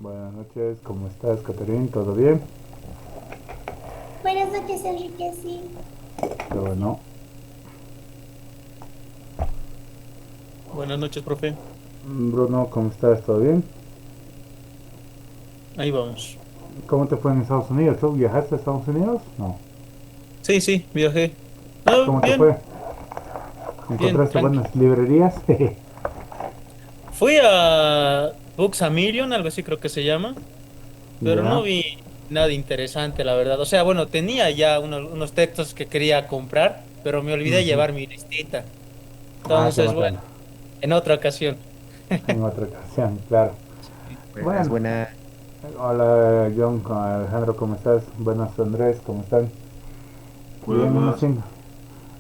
Buenas noches, ¿cómo estás, Catherine? ¿Todo bien? Buenas noches, Enrique. Sí, Qué bueno. Buenas noches, profe. Bruno, ¿cómo estás? ¿Todo bien? Ahí vamos. ¿Cómo te fue en Estados Unidos? ¿Tú viajaste a Estados Unidos? No. Sí, sí, viajé. Ah, ¿Cómo te bien, fue? bien, ¿Encontraste tranqui. buenas librerías? Fui a Books a Million, algo así creo que se llama, pero no Ya. vi nada interesante, la verdad. O sea, bueno, tenía ya unos textos que quería comprar, pero me olvidé Ujú. llevar mi listita. Ah, qué Entonces, bueno, bacano. en otra ocasión. En otra ocasión, claro. Buenas, Bueno, buenas. hola John, Alejandro, ¿cómo estás? Buenas Andrés, ¿cómo están? Buenas, Bien, buenas.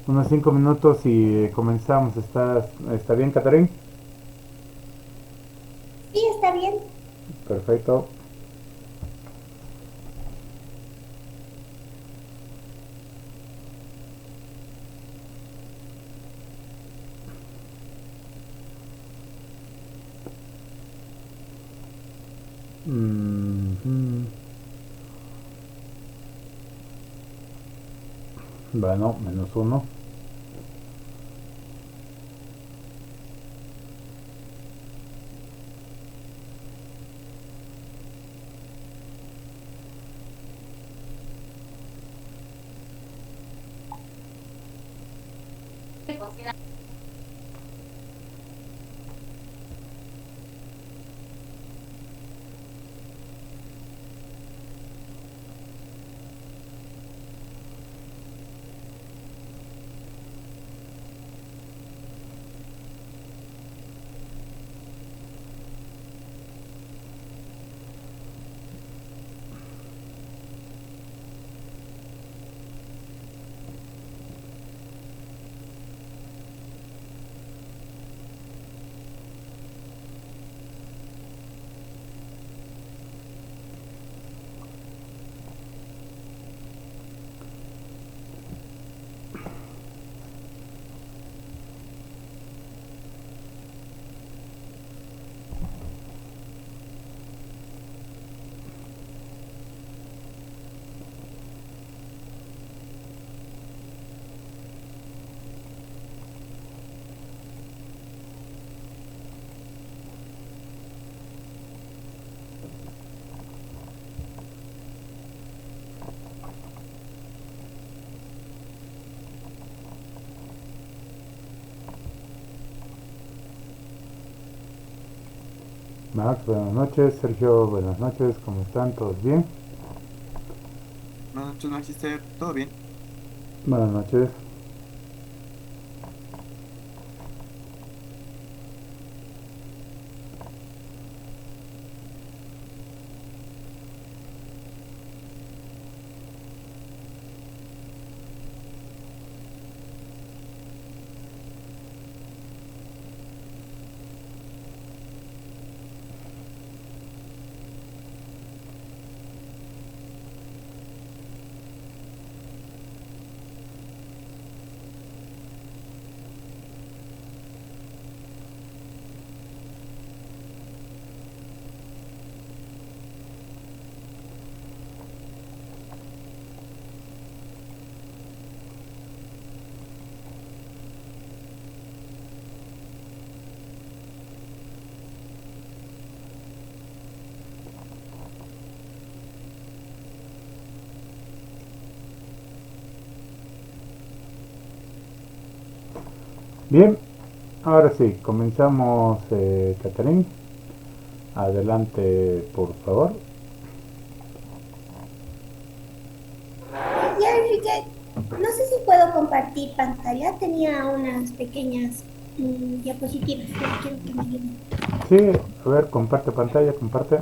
unos 5 minutos y comenzamos. ¿Está bien, Catherine? sí, está bien. Perfecto. Mhm. Bueno, -1. Max, buenas noches. Sergio, buenas noches. ¿Cómo están? ¿Todos bien? Buenas noches, Magister. ¿Todo bien? Buenas noches. Bien, ahora sí, comenzamos, Catherine. Adelante, por favor. Ya, Enrique, no sé si puedo compartir pantalla. Tenía unas pequeñas diapositivas, pero quiero que me ayuden. Sí, a ver, comparte pantalla, comparte.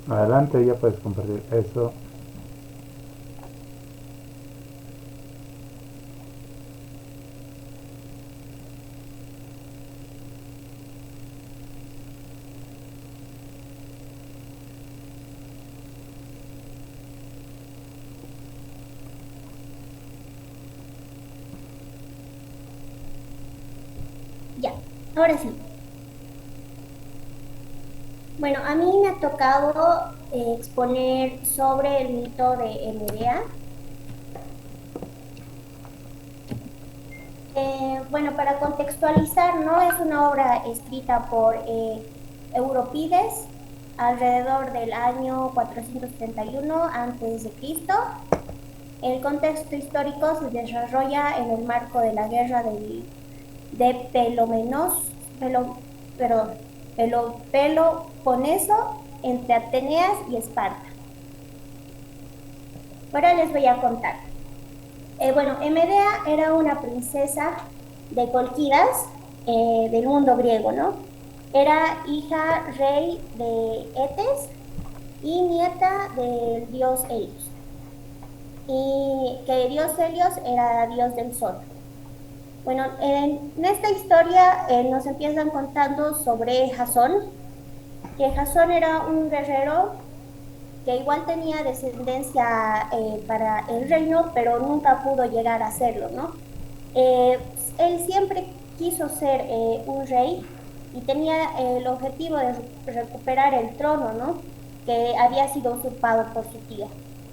Adelante, ya puedes compartir eso. Ahora sí. Bueno, a mí me ha tocado exponer sobre el mito de Medea. Bueno, para contextualizar, ¿no? Es una obra escrita por Eurípides alrededor del año 431 a.C. El contexto histórico se desarrolla en el marco de la guerra de perdón, Peloponeso entre Atenas y Esparta. Ahora les voy a contar. Bueno, Medea era una princesa de Colquidas, del mundo griego, ¿no? Era hija rey de Etes y nieta del dios Helios. Y que dios Helios era dios del sol. Bueno, en esta historia nos empiezan contando sobre Jasón, que Jasón era un guerrero que igual tenía descendencia para el reino, pero nunca pudo llegar a serlo, ¿no? Él siempre quiso ser un rey y tenía el objetivo de recuperar el trono, ¿no? Que había sido usurpado por su tío.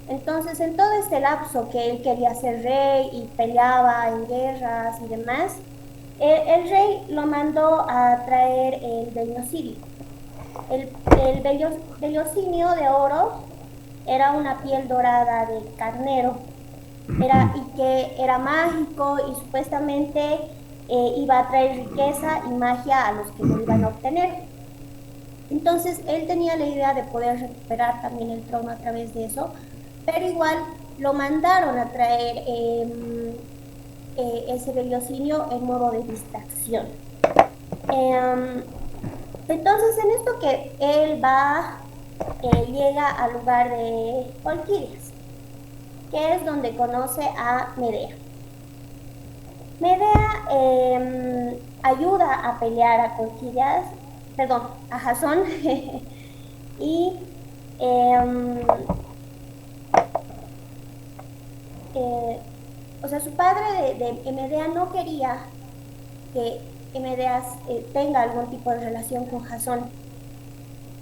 Entonces, en todo este lapso que él quería ser rey y peleaba en guerras y demás, el rey lo mandó a traer el vellocinio. El vellocinio de oro era una piel dorada de carnero, y que era mágico y supuestamente iba a traer riqueza y magia a los que lo iban a obtener. Entonces él tenía la idea de poder recuperar también el trono a través de eso, pero igual lo mandaron a traer ese vellocinio en modo de distracción. Entonces en esto que él va, llega al lugar de Colquídeas, que es donde conoce a Medea. Medea ayuda a pelear a Colquídeas, perdón, a Jasón, y o sea, su padre de Medea no quería que Medea tenga algún tipo de relación con Jasón.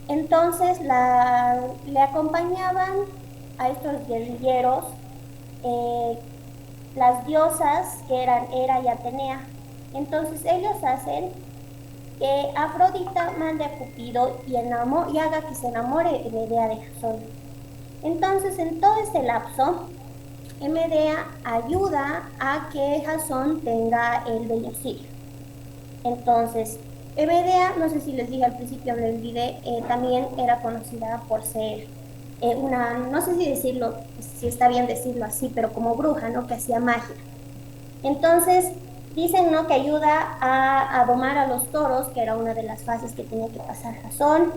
Entonces le acompañaban a estos guerrilleros las diosas que eran Hera y Atenea. Entonces ellos hacen que Afrodita mande a Cupido y haga que se enamore Medea de Jasón. Entonces en todo este lapso, Medea ayuda a que Jasón tenga el vellocinio. Entonces, Medea, no sé si les dije al principio del video, también era conocida por ser una, no sé si decirlo, si está bien decirlo así, pero como bruja, ¿no? Que hacía magia. Entonces, dicen, ¿no? Que ayuda a domar a los toros, que era una de las fases que tenía que pasar Jasón.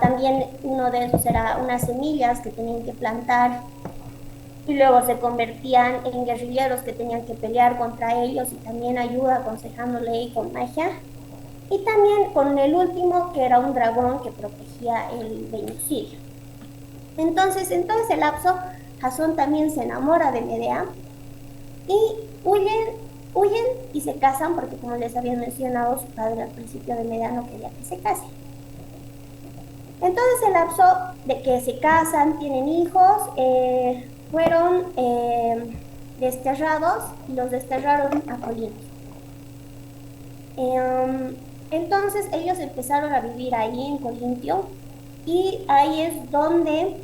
También uno de esos era unas semillas que tenían que plantar y luego se convertían en guerrilleros que tenían que pelear contra ellos, y también ayuda aconsejándole y con magia. Y también con el último, que era un dragón que protegía el vellocinio. Entonces, en todo ese lapso, Jasón también se enamora de Medea y huyen y se casan, porque como les había mencionado, su padre al principio de Medea no quería que se case. Entonces, el lapso de que se casan, tienen hijos, fueron desterrados, y los desterraron a Corinto. Entonces ellos empezaron a vivir ahí en Corintio, y ahí es donde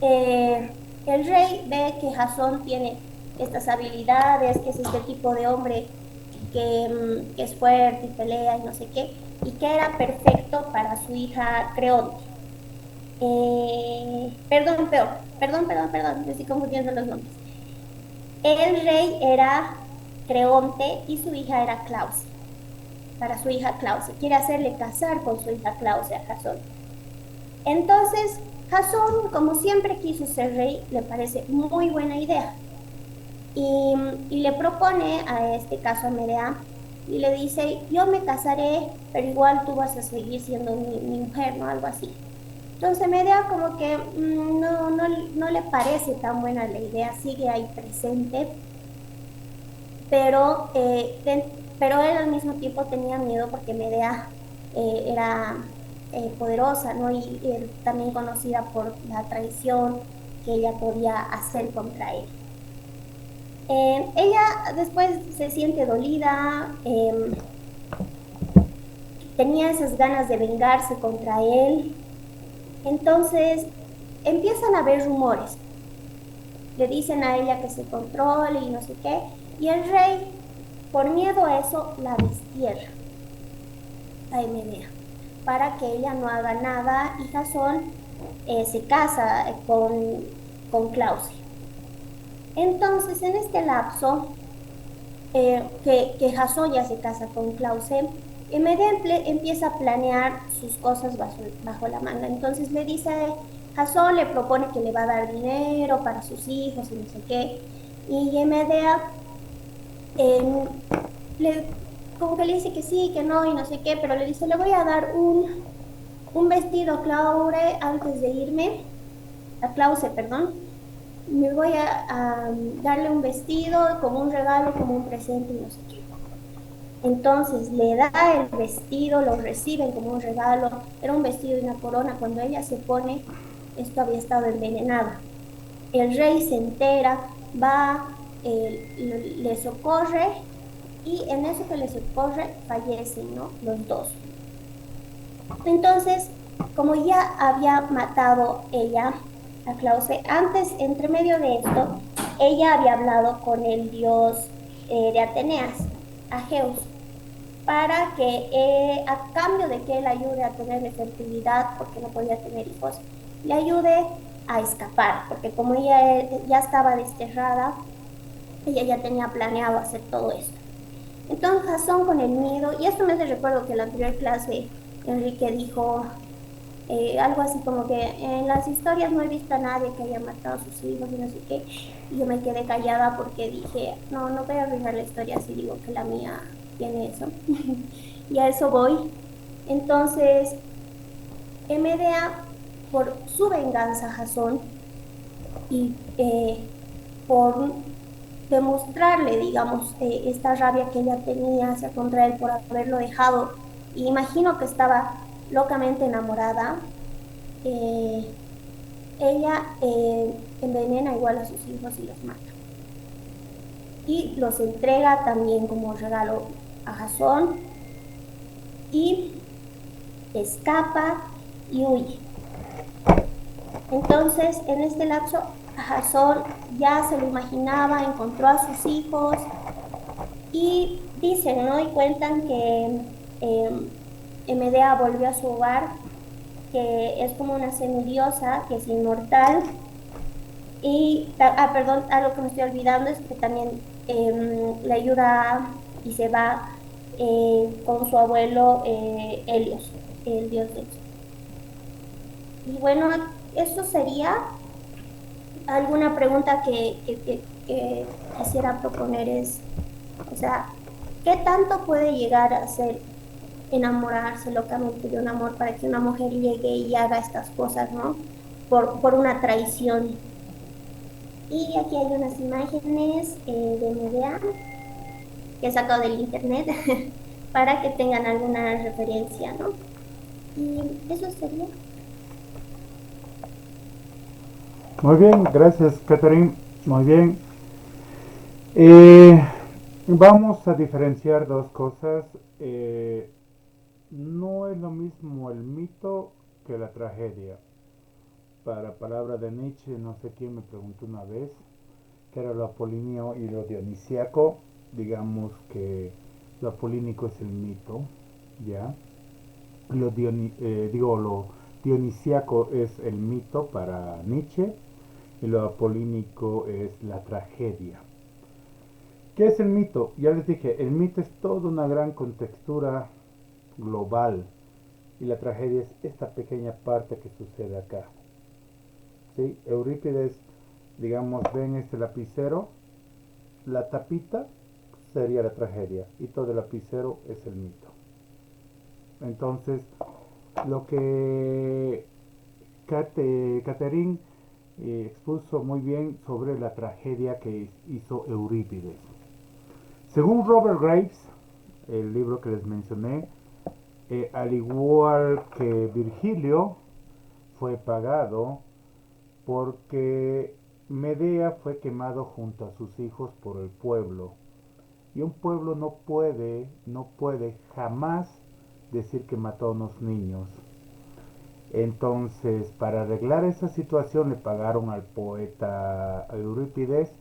el rey ve que Jasón tiene estas habilidades, que es este tipo de hombre que es fuerte y pelea y no sé qué, y que era perfecto para su hija Creonte. Perdón, me estoy confundiendo los nombres. El rey era Creonte y su hija era Clausia. Para su hija Clausia, quiere hacerle casar con su hija Clausia a Jasón. Entonces, Jasón, como siempre quiso ser rey, le parece muy buena idea. Y le propone a este caso a Medea y le dice: yo me casaré, pero igual tú vas a seguir siendo mi mujer, ¿no? Algo así. Entonces Medea como que no le parece tan buena la idea, sigue ahí presente, pero pero él al mismo tiempo tenía miedo porque Medea era poderosa, ¿no? Y también conocida por la traición que ella podía hacer contra él. Ella después se siente dolida, tenía esas ganas de vengarse contra él, entonces empiezan a haber rumores, le dicen a ella que se controle y no sé qué, y el rey, por miedo a eso, la destierra a Medea para que ella no haga nada y Jasón se casa con Clausia. Entonces, en este lapso, que Jasón ya se casa con Clausen, Medea empieza a planear sus cosas bajo la manga. Entonces le dice, Jasón le propone que le va a dar dinero para sus hijos y no sé qué. Y Medea eh, como que le dice que sí, que no y no sé qué, pero le dice, le voy a dar un vestido a Claure antes de irme, a Clause, perdón, me voy a darle un vestido como un regalo, como un presente y no sé qué. Entonces le da el vestido, lo reciben como un regalo, era un vestido y una corona. Cuando ella se pone, esto había estado envenenado. El rey se entera, va, le socorre y en eso que le socorre fallecen, ¿no? Los dos. Entonces, como ya había matado ella a Clause, antes, entre medio de esto, ella había hablado con el dios de Ateneas, a Zeus, para que a cambio de que él ayude a tener fertilidad, porque no podía tener hijos, le ayude a escapar, porque como ella ya estaba desterrada, ella ya tenía planeado hacer todo esto. Entonces Jasón con el miedo, y esto me hace recuerdo que en la anterior clase Enrique dijo algo así como que en las historias no he visto a nadie que haya matado a sus hijos y no sé qué, y yo me quedé callada porque dije, no, no voy a arruinar la historia si digo que la mía tiene eso, y a eso voy. Entonces, Medea, por su venganza a Jasón y por demostrarle, digamos, esta rabia que ella tenía hacia contra él por haberlo dejado, y imagino que estaba locamente enamorada, eh, ella envenena igual a sus hijos y los mata. Y los entrega también como regalo a Jasón y escapa y huye. Entonces, en este lapso, Jasón ya se lo imaginaba, encontró a sus hijos y dicen, ¿no? Y cuentan que Medea volvió a su hogar, que es como una semidiosa, que es inmortal. Y, perdón, algo que me estoy olvidando es que también le ayuda y se va con su abuelo Helios, el dios del sol. Y bueno, eso sería alguna pregunta que quisiera proponer es, o sea, ¿qué tanto puede llegar a ser enamorarse locamente de un amor para que una mujer llegue y haga estas cosas, ¿no? Por una traición. Y aquí hay unas imágenes de Medea que he sacado del internet para que tengan alguna referencia, ¿no? Y eso sería. Muy bien, gracias, Catherine. Muy bien. Eh, Vamos a diferenciar dos cosas. No es lo mismo el mito que la tragedia. Para palabra de Nietzsche, no sé quién me preguntó una vez, que era lo apolíneo y lo dionisíaco. Digamos que lo apolínico es el mito, ¿ya? Lo dionisíaco es el mito para Nietzsche y lo apolínico es la tragedia. ¿Qué es el mito? Ya les dije, el mito es toda una gran contextura global y la tragedia es esta pequeña parte que sucede acá. ¿Sí? Eurípides, digamos, ven este lapicero, la tapita sería la tragedia y todo el lapicero es el mito. Entonces, lo que Catherine expuso muy bien sobre la tragedia que hizo Eurípides. Según Robert Graves, el libro que les mencioné, al igual que Virgilio, fue pagado porque Medea fue quemado junto a sus hijos por el pueblo. Y un pueblo no puede jamás decir que mató a unos niños. Entonces, para arreglar esa situación le pagaron al poeta Eurípides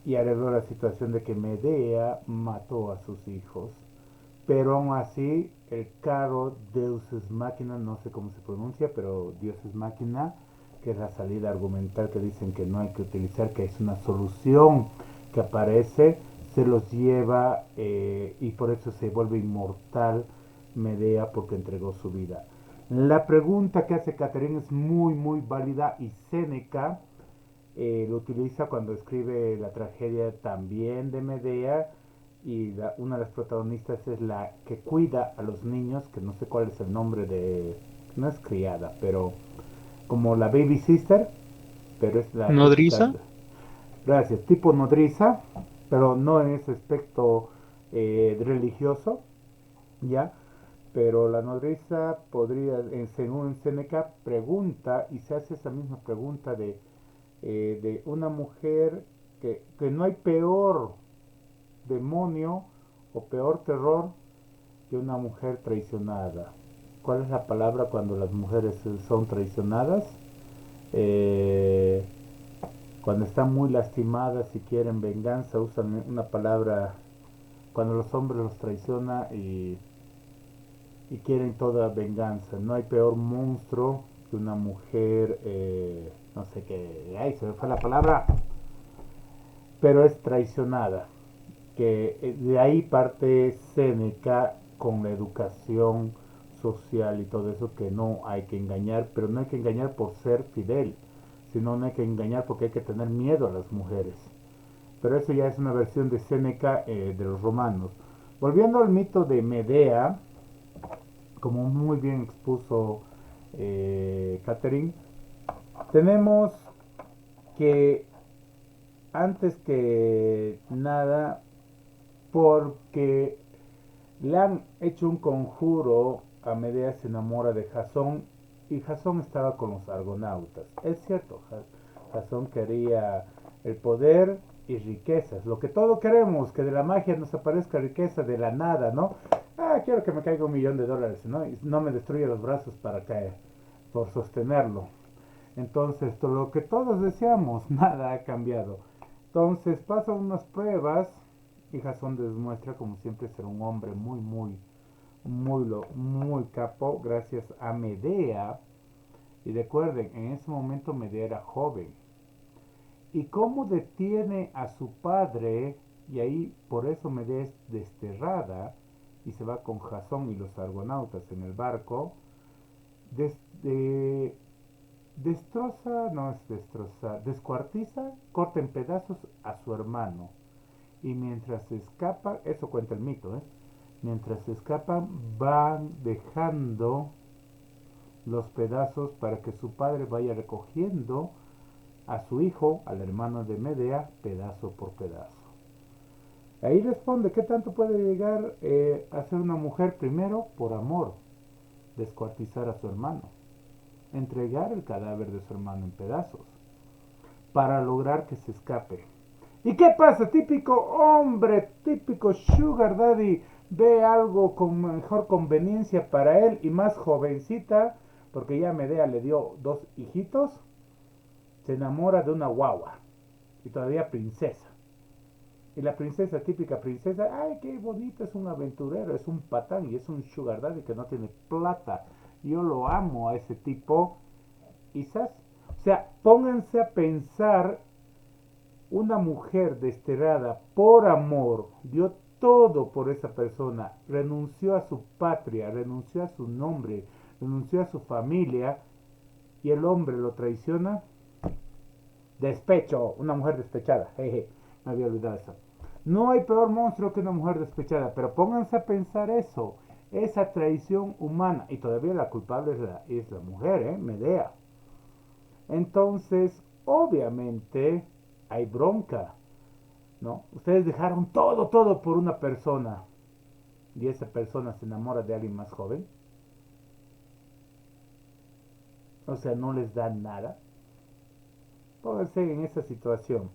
y arregló la situación de que Medea mató a sus hijos. Pero aún así, el caro Deus es máquina, no sé cómo se pronuncia, pero Dios es máquina, que es la salida argumental que dicen que no hay que utilizar, que es una solución que aparece, se los lleva y por eso se vuelve inmortal Medea porque entregó su vida. La pregunta que hace Catherine es muy muy válida y Séneca lo utiliza cuando escribe la tragedia también de Medea y una de las protagonistas es la que cuida a los niños, que no sé cuál es el nombre de, no es criada, pero como la baby sister, pero es la típica, ¿Nodriza? gracias, tipo nodriza, pero no en ese aspecto religioso, ya, pero la nodriza podría, según Seneca, pregunta y se hace esa misma pregunta de una mujer que no hay peor demonio o peor terror que una mujer traicionada. ¿Cuál es la palabra cuando las mujeres son traicionadas? Eh, Cuando están muy lastimadas y quieren venganza, usan una palabra cuando los hombres los traiciona y quieren toda venganza. No hay peor monstruo que una mujer, no sé qué, ay, se me fue la palabra, pero es traicionada. Que de ahí parte Séneca con la educación social y todo eso, que no hay que engañar, pero no hay que engañar por ser fidel, sino no hay que engañar porque hay que tener miedo a las mujeres. Pero eso ya es una versión de Séneca de los romanos. Volviendo al mito de Medea, como muy bien expuso Catherine, tenemos que antes que nada, porque le han hecho un conjuro a Medea, se enamora de Jasón y Jasón estaba con los argonautas. Es cierto, Jasón quería el poder y riquezas, lo que todos queremos, que de la magia nos aparezca riqueza de la nada, ¿no? Ah, quiero que me caiga $1.000.000, ¿no? Y no me destruya los brazos para caer, por sostenerlo. Entonces, todo lo que todos deseamos, nada ha cambiado. Entonces pasan unas pruebas y Jasón demuestra como siempre ser un hombre muy capo gracias a Medea. Y recuerden, en ese momento Medea era joven. Y cómo detiene a su padre, y ahí por eso Medea es desterrada y se va con Jasón y los argonautas en el barco, desde destroza, no es destroza, descuartiza, corta en pedazos a su hermano. Y mientras se escapan, eso cuenta el mito, mientras se escapan van dejando los pedazos para que su padre vaya recogiendo a su hijo, al hermano de Medea, pedazo por pedazo. Ahí responde, ¿qué tanto puede llegar a ser una mujer? Primero, por amor, descuartizar a su hermano, entregar el cadáver de su hermano en pedazos, para lograr que se escape. ¿Y qué pasa? Típico hombre, típico sugar daddy, ve algo con mejor conveniencia para él y más jovencita, porque ya Medea le dio 2 hijitos, se enamora de una guagua y todavía princesa. Y la princesa, típica princesa, ay, qué bonito, es un aventurero, es un patán y es un sugar daddy que no tiene plata. Yo lo amo a ese tipo. Quizás, o sea, pónganse a pensar, una mujer desterrada por amor, dio todo por esa persona, renunció a su patria, renunció a su nombre, renunció a su familia y el hombre lo traiciona. Despecho, una mujer despechada, jeje, me había olvidado eso. No hay peor monstruo que una mujer despechada, pero pónganse a pensar eso, esa traición humana, y todavía la culpable es la mujer, Medea. Entonces, obviamente, hay bronca, ¿no? Ustedes dejaron todo por una persona, y esa persona se enamora de alguien más joven, o sea, no les da nada, pónganse en esa situación.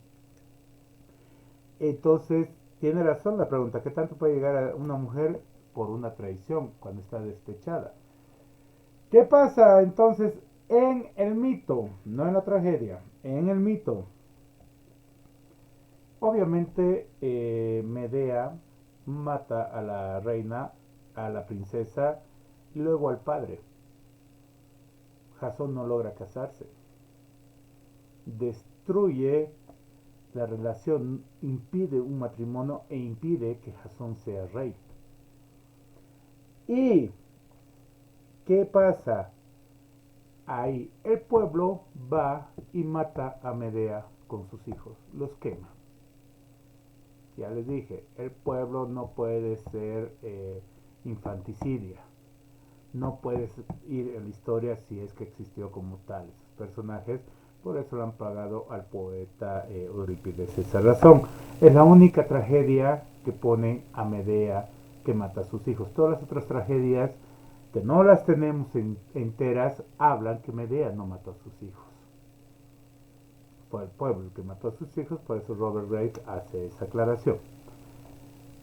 Entonces, tiene razón la pregunta, ¿qué tanto puede llegar a una mujer por una traición cuando está despechada? ¿Qué pasa entonces en el mito? No en la tragedia, en el mito. Obviamente Medea mata a la reina, a la princesa y luego al padre. Jasón no logra casarse. Destruye la relación, impide un matrimonio e impide que Jasón sea rey. ¿Y qué pasa? Ahí el pueblo va y mata a Medea con sus hijos, los quema. Ya les dije, el pueblo no puede ser infanticidia, no puedes ir en la historia si es que existió como tal esos personajes, por eso lo han pagado al poeta Eurípides. Esa razón es la única tragedia que pone a Medea que mata a sus hijos. Todas las otras tragedias que no las tenemos enteras hablan que Medea no mató a sus hijos. Fue el pueblo el que mató a sus hijos, por eso Robert Graves hace esa aclaración.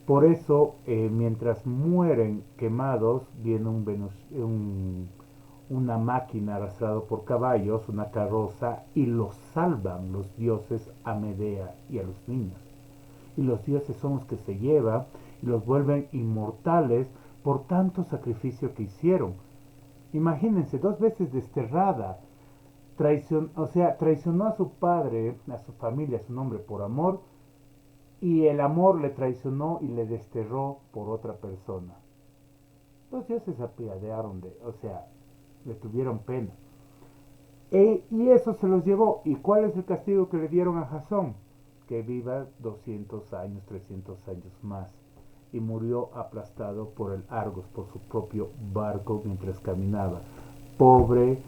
Por eso, mientras mueren quemados, viene una máquina arrastrada por caballos, una carroza, y los salvan los dioses a Medea y a los niños. Y los dioses son los que se llevan y los vuelven inmortales por tanto sacrificio que hicieron. Imagínense, 2 veces desterrada, traicionó a su padre, a su familia, a su nombre por amor, y el amor le traicionó y le desterró por otra persona. Los dioses se apiadearon le tuvieron pena. Y eso se los llevó. ¿Y cuál es el castigo que le dieron a Jasón? Que viva 200 años, 300 años más. Y murió aplastado por el Argos, por su propio barco mientras caminaba. Pobre,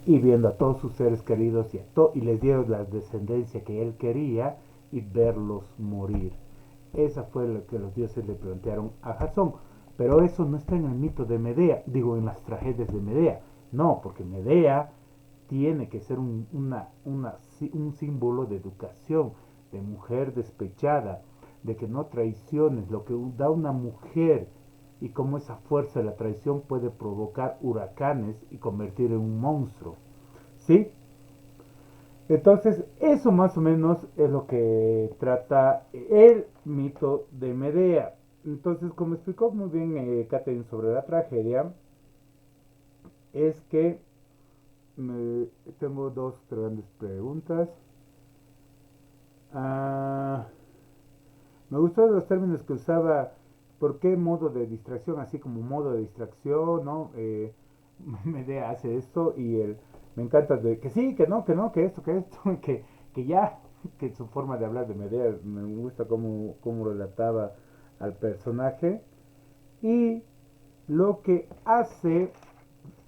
y viendo a todos sus seres queridos y les dieron la descendencia que él quería y verlos morir. Esa fue lo que los dioses le plantearon a Jasón. Pero eso no está en el mito de Medea, digo en las tragedias de Medea. No, porque Medea tiene que ser un símbolo de educación, de mujer despechada, de que no traiciones, lo que da una mujer y cómo esa fuerza de la traición puede provocar huracanes y convertir en un monstruo. ¿Sí? Entonces, eso más o menos es lo que trata el mito de Medea. Entonces, como explicó muy bien Catherine sobre la tragedia, es que tengo 2 grandes preguntas. Ah, me gustó los términos que usaba. ¿Por qué modo de distracción? Así como modo de distracción, ¿no? Medea hace esto y me encanta de que sí, que no, que esto, que ya, que su forma de hablar de Medea, me gusta cómo relataba al personaje. Y lo que hace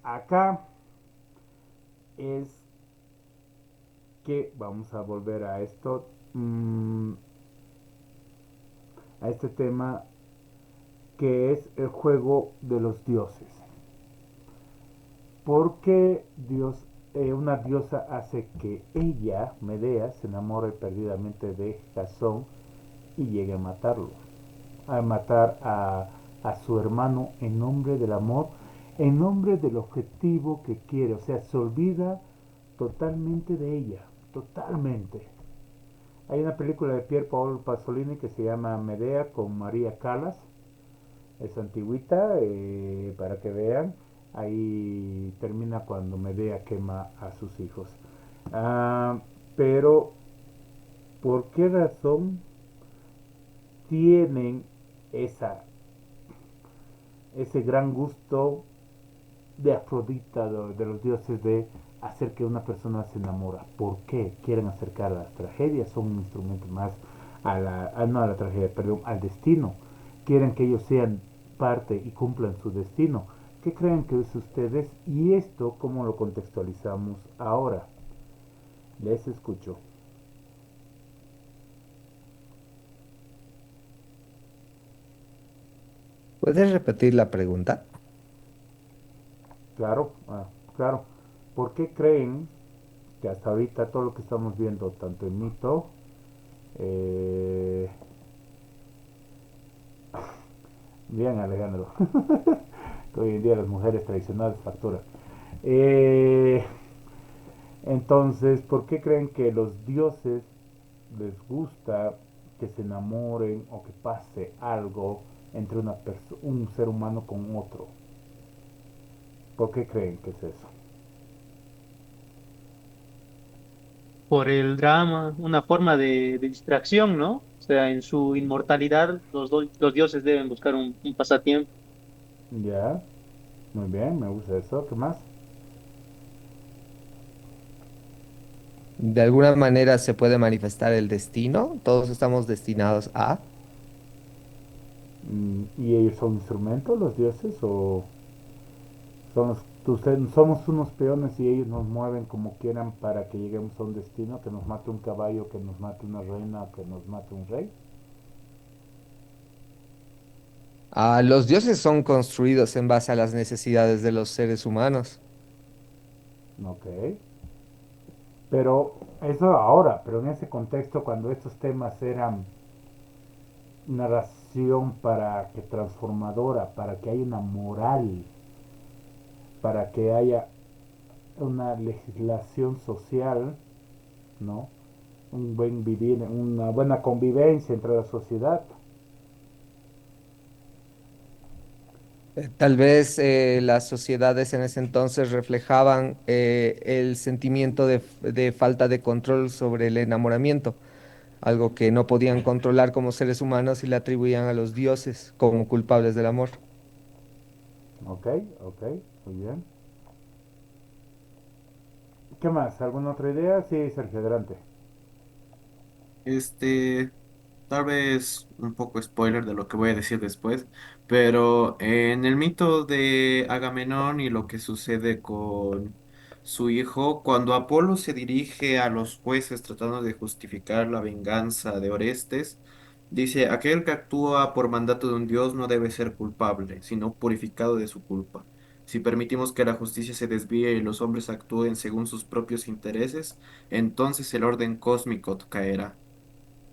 acá es que, vamos a volver a esto, a este tema que es el juego de los dioses. Porque una diosa hace que ella, Medea, se enamore perdidamente de Jasón y llegue a matarlo, a matar a su hermano en nombre del amor, en nombre del objetivo que quiere, o sea, se olvida totalmente de ella, totalmente. Hay una película de Pier Paolo Pasolini que se llama Medea con María Callas, es antigüita, para que vean. Ahí termina cuando Medea quema a sus hijos. Pero, ¿por qué razón tienen ese gran gusto de Afrodita, de los dioses, de hacer que una persona se enamora? ¿Por qué quieren acercar a las tragedias? Son un instrumento más no a la tragedia, perdón, al destino. Quieren que ellos sean parte y cumplan su destino. ¿Qué creen que es ustedes? Y esto, ¿cómo lo contextualizamos ahora? Les escucho. ¿Puedes repetir la pregunta? Claro, claro. ¿Por qué creen que hasta ahorita todo lo que estamos viendo, tanto en mito, eh, bien Alejandro, que hoy en día las mujeres tradicionales facturan? Eh, entonces, ¿por qué creen que los dioses les gusta que se enamoren o que pase algo entre un ser humano con otro? ¿Por qué creen que es eso? Por el drama, una forma de distracción, ¿no? O sea, en su inmortalidad, los dioses deben buscar un pasatiempo. Ya, muy bien, me gusta eso. ¿Qué más? De alguna manera se puede manifestar el destino. Todos estamos destinados a. ¿Y ellos son instrumentos, los dioses? ¿O somos unos peones y ellos nos mueven como quieran para que lleguemos a un destino, que nos mate un caballo, que nos mate una reina, que nos mate un rey? Los dioses son construidos en base a las necesidades de los seres humanos. Ok. Pero eso ahora, pero en ese contexto, cuando estos temas eran narración para que transformadora, para que haya una moral, para que haya una legislación social, ¿no? Un buen vivir, una buena convivencia entre la sociedad. Tal vez las sociedades en ese entonces reflejaban el sentimiento de falta de control sobre el enamoramiento, algo que no podían controlar como seres humanos y le atribuían a los dioses como culpables del amor. Ok, ok, muy bien. ¿Qué más? ¿Alguna otra idea? Sí, Sergio, adelante. Este, Tal vez un poco spoiler de lo que voy a decir después, pero en el mito de Agamenón y lo que sucede con su hijo, cuando Apolo se dirige a los jueces tratando de justificar la venganza de Orestes, dice, aquel que actúa por mandato de un dios no debe ser culpable, sino purificado de su culpa. Si permitimos que la justicia se desvíe y los hombres actúen según sus propios intereses, entonces el orden cósmico caerá.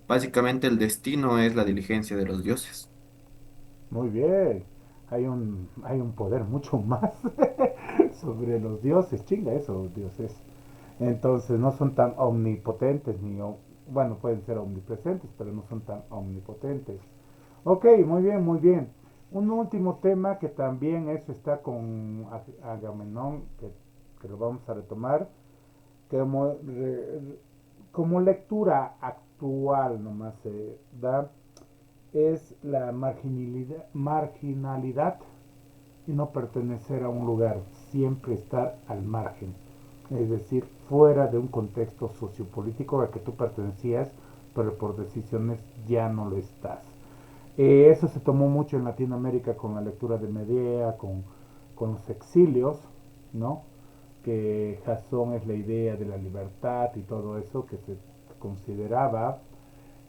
Básicamente el destino es la diligencia de los dioses. Muy bien. Hay un poder mucho más sobre los dioses. Chinga eso, dioses. Entonces no son tan omnipotentes bueno, pueden ser omnipresentes, pero no son tan omnipotentes. Ok, muy bien, muy bien. Un último tema que también eso está con Agamenón, que lo vamos a retomar, que como lectura actual nomás se da, es la marginalidad y no pertenecer a un lugar, siempre estar al margen, es decir, fuera de un contexto sociopolítico al que tú pertenecías, pero por decisiones ya no lo estás. Eso se tomó mucho en Latinoamérica con la lectura de Medea, con los exilios, ¿no? Que Jasón es la idea de la libertad y todo eso que se consideraba,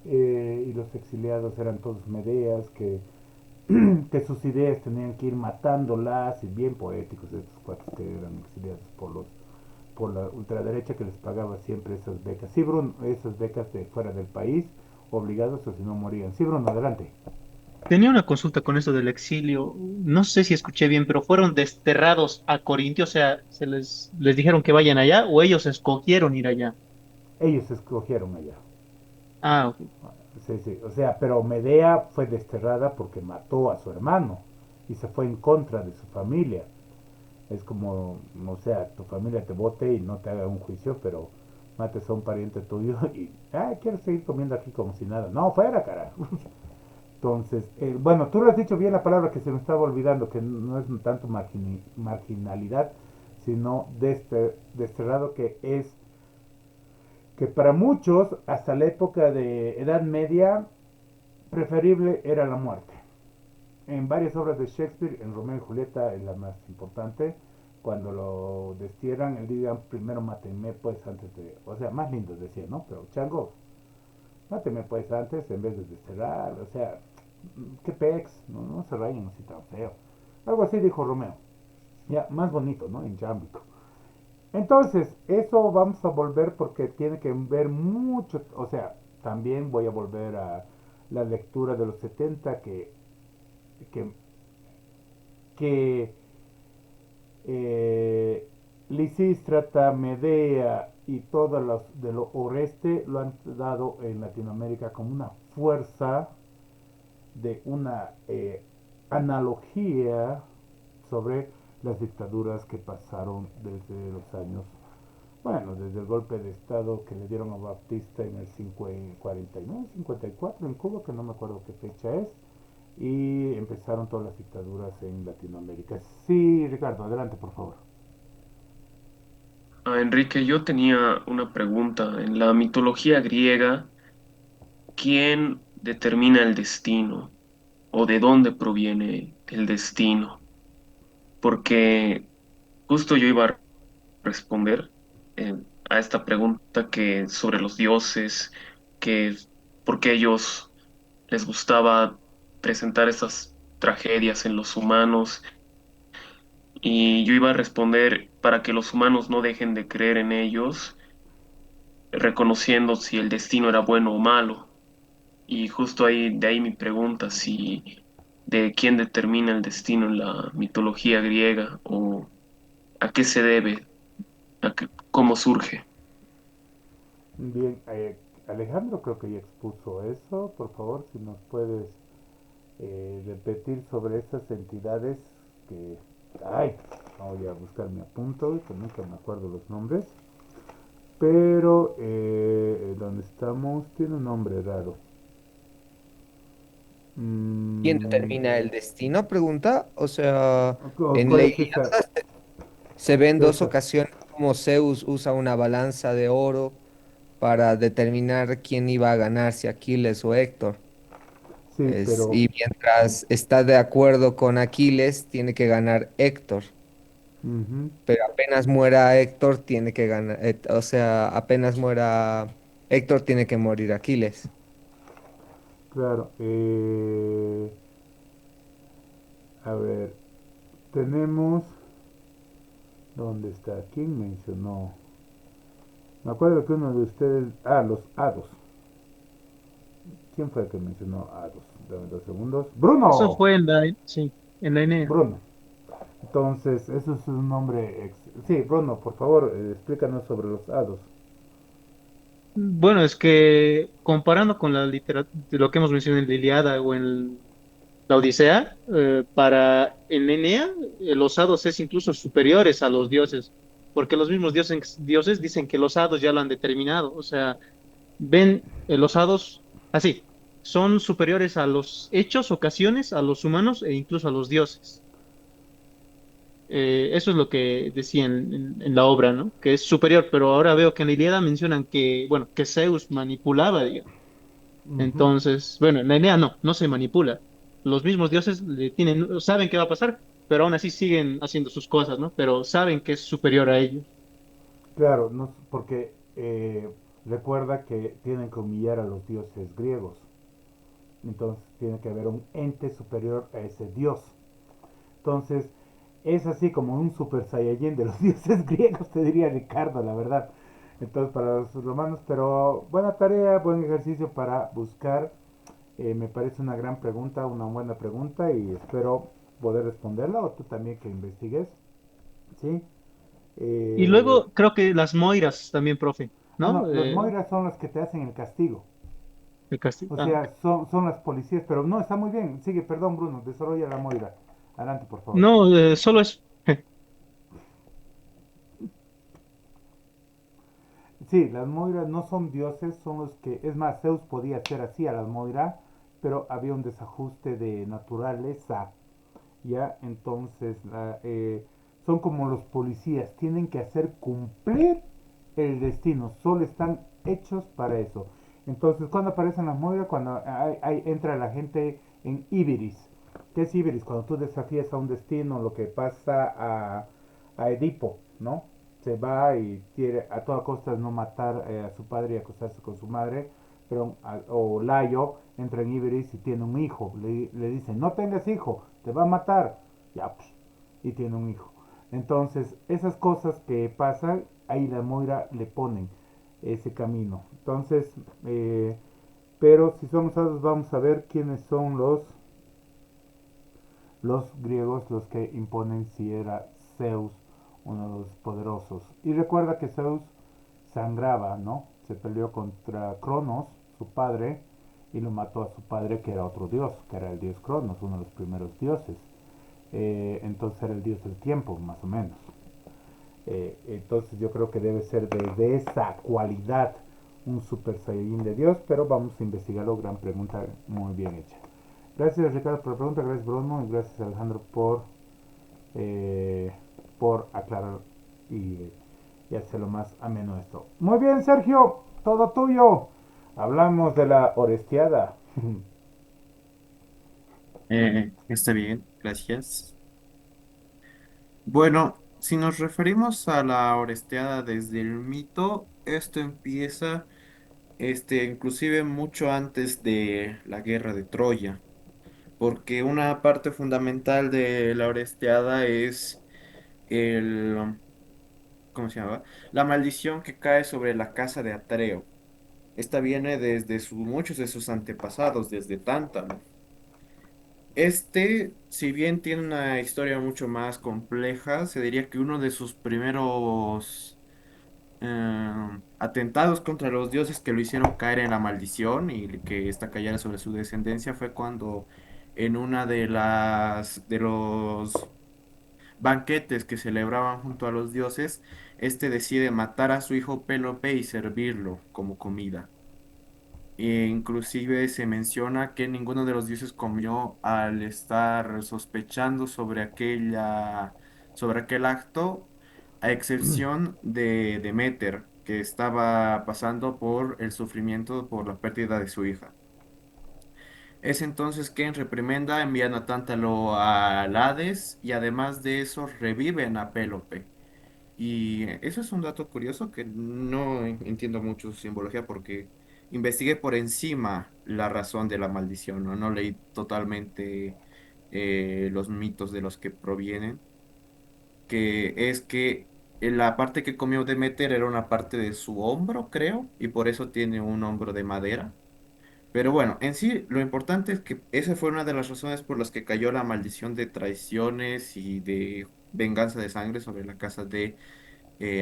y los exiliados eran todos Medeas, que sus ideas tenían que ir matándolas, y bien poéticos estos cuatro que eran exiliados por la ultraderecha que les pagaba siempre esas becas. Sí, Bruno, esas becas de fuera del país, obligados o si no morían. Sí, Bruno, adelante. Tenía una consulta con eso del exilio. No sé si escuché bien, pero fueron desterrados a Corintio, o sea, les dijeron que vayan allá o ellos escogieron ir allá. Ellos escogieron allá. Ah, ok. Sí, sí, o sea, pero Medea fue desterrada porque mató a su hermano y se fue en contra de su familia. Es como, o sea, tu familia te vote y no te haga un juicio, pero mates a un pariente tuyo y, quiero seguir comiendo aquí como si nada. No, fuera, carajo. Entonces, bueno, tú lo has dicho bien la palabra que se me estaba olvidando, que no es tanto marginalidad, sino desterrado, que es que para muchos, hasta la época de Edad Media, preferible era la muerte. En varias obras de Shakespeare, en Romeo y Julieta es la más importante, cuando lo destierran, él diga, primero mátenme pues antes de, o sea, más lindo decía, ¿no? Pero chango, máteme pues antes en vez de desterrar, o sea, qué pex, no, no se rayen así tan feo. Algo así dijo Romeo. Ya, más bonito, ¿no? En Jambico. Entonces, eso vamos a volver porque tiene que ver mucho, o sea, también voy a volver a la lectura de los 70 que, que eh, Lisístrata, Medea y todos los de lo oeste lo han dado en Latinoamérica como una fuerza de una analogía sobre las dictaduras que pasaron desde los años, bueno, desde el golpe de Estado que le dieron a Baptista en el 49, 54 en Cuba, que no me acuerdo qué fecha es, y empezaron todas las dictaduras en Latinoamérica. Sí, Ricardo, adelante, por favor. Enrique, yo tenía una pregunta. En la mitología griega, ¿quién determina el destino o de dónde proviene el destino? Porque justo yo iba a responder eh, a esta pregunta que sobre los dioses, que por qué ellos les gustaba presentar esas tragedias en los humanos, y yo iba a responder para que los humanos no dejen de creer en ellos, reconociendo si el destino era bueno o malo. Y justo ahí, de ahí mi pregunta, si de quién determina el destino en la mitología griega o a qué se debe, cómo surge. Bien, Alejandro creo que ya expuso eso. Por favor, si nos puedes repetir sobre esas entidades que... Ay, voy a buscar mi apunto, que nunca me acuerdo los nombres. Pero donde estamos tiene un nombre raro. ¿Quién Mm, determina el destino? Pregunta. O sea, en la ¿Cuál es esa? Ilíada se ve en dos Esa. ocasiones como Zeus usa una balanza de oro para determinar quién iba a ganar, si Aquiles o Héctor. Sí, pero... Y mientras está de acuerdo con Aquiles, tiene que ganar Héctor. Ujú, Pero apenas muera Héctor, tiene que ganar. O sea, apenas muera Héctor, tiene que morir Aquiles. claro. A ver, tenemos... ¿Dónde está? ¿Quién mencionó? Me acuerdo que uno de ustedes... Ah, los hados. ¿Quién fue el que mencionó hados? Dame 2 segundos. Eso ¡Bruno! fue en la, sí, en la Enea. Bruno. Entonces, eso es un nombre... Sí, Bruno, por favor, explícanos sobre los hados. Bueno, es que comparando con la literatura, lo que hemos mencionado en la Ilíada o en la Odisea, para en Enea, los hados es incluso superiores a los dioses, porque los mismos dioses dicen que los hados ya lo han determinado, o sea, ven los hados así, son superiores a los hechos, ocasiones, a los humanos e incluso a los dioses. Eso es lo que decía en la obra, ¿no? Que es superior, pero ahora veo que en la Ilíada mencionan que, bueno, que Zeus manipulaba, digamos. Ujú. Entonces, bueno, en la Enea no se manipula. Los mismos dioses le tienen, saben qué va a pasar, pero aún así siguen haciendo sus cosas, ¿no? Pero saben que es superior a ellos. Claro, no, porque recuerda que tienen que humillar a los dioses griegos. Entonces tiene que haber un ente superior a ese dios. Entonces es así como un super saiyajin de los dioses griegos, te diría Ricardo, la verdad. Entonces para los romanos, pero buena tarea, buen ejercicio para buscar. Me parece una gran pregunta, una buena pregunta y espero poder responderla o tú también que investigues. ¿Sí? Y Eh, luego creo que las Moiras también, profe, no, ¿no? los moiras son los que te hacen el castigo. El castillo. O Ah, ok. sea, son las policías, pero no, está muy bien. Sigue, perdón, Bruno, desarrolla la moira. Adelante, por favor. No, solo es. Sí, las moiras no son dioses, son los que, es más, Zeus podía hacer así a las moiras, pero había un desajuste de naturaleza, ¿ya? Entonces, son como los policías, tienen que hacer cumplir el destino, solo están hechos para eso. Entonces, cuando aparecen las moiras, cuando entra la gente en Ibiris. ¿Qué es Ibiris? Cuando tú desafías a un destino, lo que pasa a Edipo, ¿no? Se va y quiere a toda costa no matar a su padre y acostarse con su madre perdón, o Layo entra en Iberis y tiene un hijo. Le dicen, no tengas hijo, te va a matar. Ya, pues, y tiene un hijo. Entonces, esas cosas que pasan, ahí la Moira le ponen ese camino. Entonces, pero si somos usados, vamos a ver quiénes son los griegos los que imponen si era Zeus uno de los poderosos. Y recuerda que Zeus sangraba, ¿no? Se peleó contra Cronos, su padre, y lo mató a su padre, que era otro dios, que era el dios Cronos, uno de los primeros dioses. Entonces era el dios del tiempo, más o menos. Entonces yo creo que debe ser de esa cualidad un super saiyajin de dios, pero vamos a investigarlo. Gran pregunta, muy bien hecha. Gracias Ricardo por la pregunta, gracias Bruno y gracias Alejandro eh, por aclarar y hacerlo más ameno esto. Muy bien Sergio, todo tuyo. Hablamos de la Orestiada. Está bien, gracias. Bueno, si nos referimos a la Oresteada desde el mito, esto empieza, inclusive mucho antes de la guerra de Troya, porque una parte fundamental de la Oresteada es el, ¿cómo se llama? La maldición que cae sobre la casa de Atreo. Esta viene desde muchos de sus antepasados, desde Tántalo. Si bien tiene una historia mucho más compleja, se diría que uno de sus primeros atentados contra los dioses que lo hicieron caer en la maldición y que esta cayera sobre su descendencia fue cuando en una de los banquetes que celebraban junto a los dioses, decide matar a su hijo Pélope y servirlo como comida. Inclusive se menciona que ninguno de los dioses comió al estar sospechando sobre aquel acto, a excepción de Deméter, que estaba pasando por el sufrimiento por la pérdida de su hija. Es entonces que en reprimenda envían a Tántalo al Hades y además de eso reviven a Pélope. Y eso es un dato curioso que no entiendo mucho su simbología porque investigué por encima la razón de la maldición, ¿no? No leí totalmente los mitos de los que provienen, que es que la parte que comió Demeter era una parte de su hombro, creo, y por eso tiene un hombro de madera. Pero bueno, en sí lo importante es que esa fue una de las razones por las que cayó la maldición de traiciones y de venganza de sangre sobre la casa de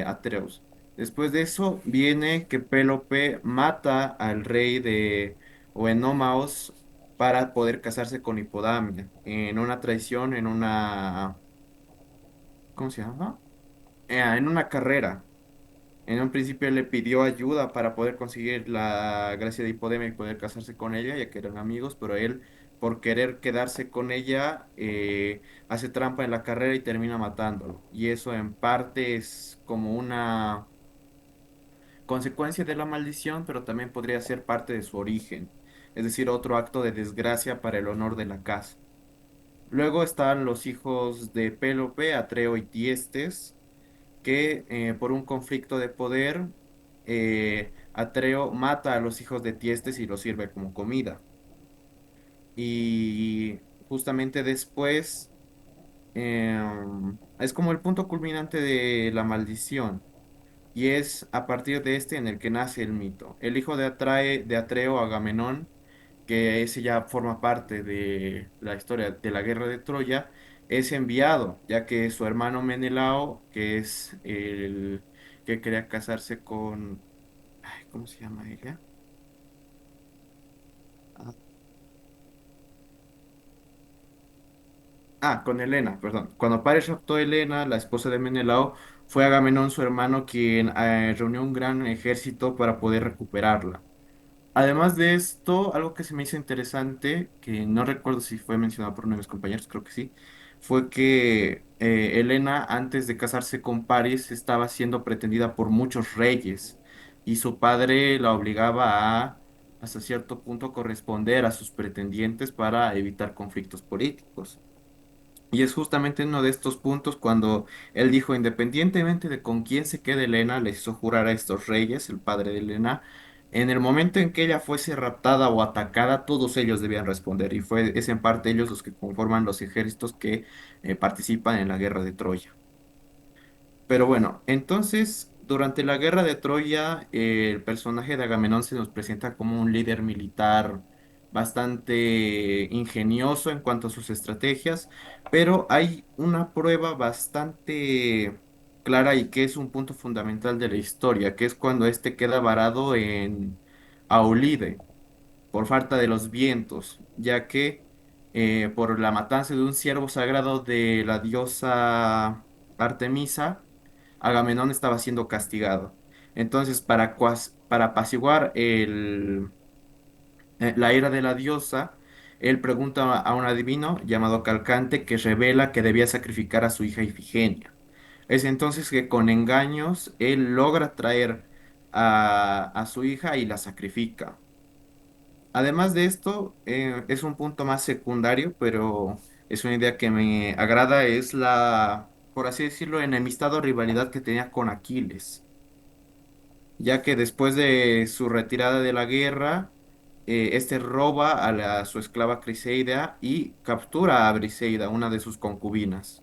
Atreus. Después de eso viene que Pélope mata al rey de Oenómaos para poder casarse con Hipodamia en una traición, ¿cómo se llama? En una carrera. En un principio le pidió ayuda para poder conseguir la gracia de Hipodamia y poder casarse con ella, ya que eran amigos, pero él, por querer quedarse con ella, hace trampa en la carrera y termina matándolo. Y eso en parte es como una consecuencia de la maldición, pero también podría ser parte de su origen, es decir, otro acto de desgracia para el honor de la casa. Luego están los hijos de Pélope, Atreo y Tiestes, que por un conflicto de poder, Atreo mata a los hijos de Tiestes y los sirve como comida. Y justamente después es como el punto culminante de la maldición. Y es a partir de este en el que nace el mito. El hijo de Atreo, Agamenón, que ese ya forma parte de la historia de la guerra de Troya, es enviado, ya que su hermano Menelao, que es el que quería casarse con, ay, ¿cómo se llama ella? Ah, con Helena, perdón. Cuando Paris raptó a Helena, la esposa de Menelao, fue Agamenón, su hermano, quien reunió un gran ejército para poder recuperarla. Además de esto, algo que se me hizo interesante, que no recuerdo si fue mencionado por uno de mis compañeros, creo que sí, fue que Helena, antes de casarse con Paris, estaba siendo pretendida por muchos reyes y su padre la obligaba hasta cierto punto, corresponder a sus pretendientes para evitar conflictos políticos. Y es justamente uno de estos puntos cuando él dijo, independientemente de con quién se quede Helena, les hizo jurar a estos reyes, el padre de Helena, En el momento en que ella fuese raptada o atacada, todos ellos debían responder, y es en parte ellos los que conforman los ejércitos que participan en la guerra de Troya. Pero bueno, entonces, durante la guerra de Troya, el personaje de Agamenón se nos presenta como un líder militar bastante ingenioso en cuanto a sus estrategias, pero hay una prueba bastante clara y que es un punto fundamental de la historia, que es cuando éste queda varado en Aulide por falta de los vientos, ya que por la matanza de un ciervo sagrado de la diosa Artemisa, Agamenón estaba siendo castigado. Entonces, para apaciguar la ira de la diosa, él pregunta a un adivino llamado Calcante que revela que debía sacrificar a su hija Ifigenia. Es entonces que con engaños él logra traer a su hija y la sacrifica. Además de esto, es un punto más secundario, pero es una idea que me agrada, es la, por así decirlo, enemistad o rivalidad que tenía con Aquiles, ya que después de su retirada de la guerra, este roba a su esclava Criseida y captura a Briseida, una de sus concubinas,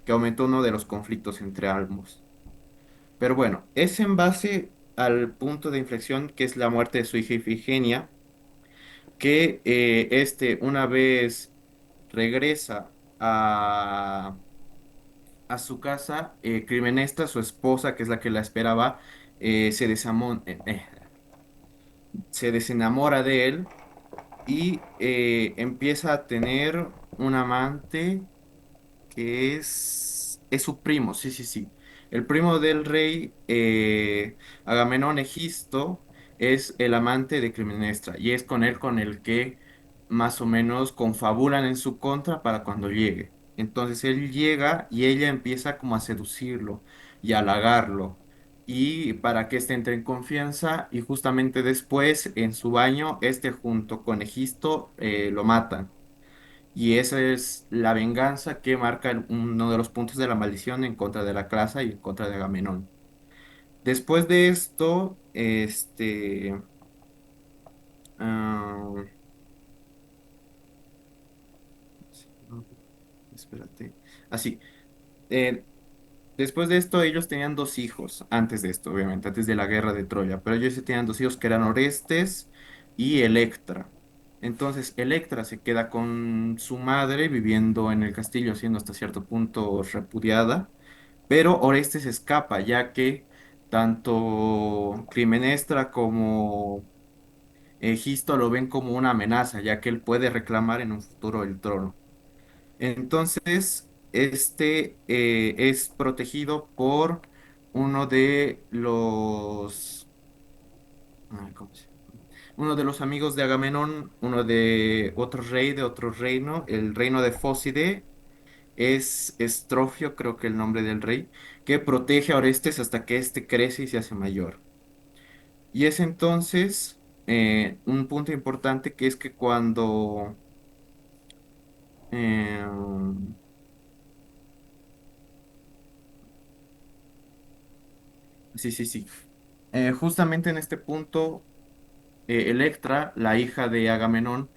que aumentó uno de los conflictos entre ambos. Pero bueno, es en base al punto de inflexión que es la muerte de su hija Ifigenia que una vez regresa a su casa, Clitemnestra, su esposa, que es la que la esperaba, eh, se desamo- eh, eh, se desenamora de él y empieza a tener un amante que es su primo, sí, sí, sí. El primo del rey Agamenón Egisto es el amante de Clitemnestra y es con él con el que más o menos confabulan en su contra para cuando llegue. Entonces él llega y ella empieza como a seducirlo y a halagarlo y para que éste entre en confianza y justamente después en su baño este junto con Egisto lo matan. Y esa es la venganza que marca uno de los puntos de la maldición en contra de la clase y en contra de Agamenón. Después de esto, ah, sí, no, espérate. Así, después de esto ellos tenían dos hijos, antes de esto, obviamente, antes de la guerra de Troya, pero ellos sí tenían dos hijos que eran Orestes y Electra. Entonces, Electra se queda con su madre viviendo en el castillo, siendo hasta cierto punto repudiada. Pero Orestes escapa, ya que tanto Clitemnestra como Egisto lo ven como una amenaza, ya que él puede reclamar en un futuro el trono. Entonces, es protegido por uno de ¿cómo se llama? Uno de los amigos de Agamenón, uno de otro rey de otro reino, el reino de Fócide. Es Estrofio, creo que el nombre del rey, que protege a Orestes hasta que éste crece y se hace mayor. Y es entonces un punto importante que es que cuando... eh, sí, sí, sí. Justamente en este punto Electra, la hija de Agamenón,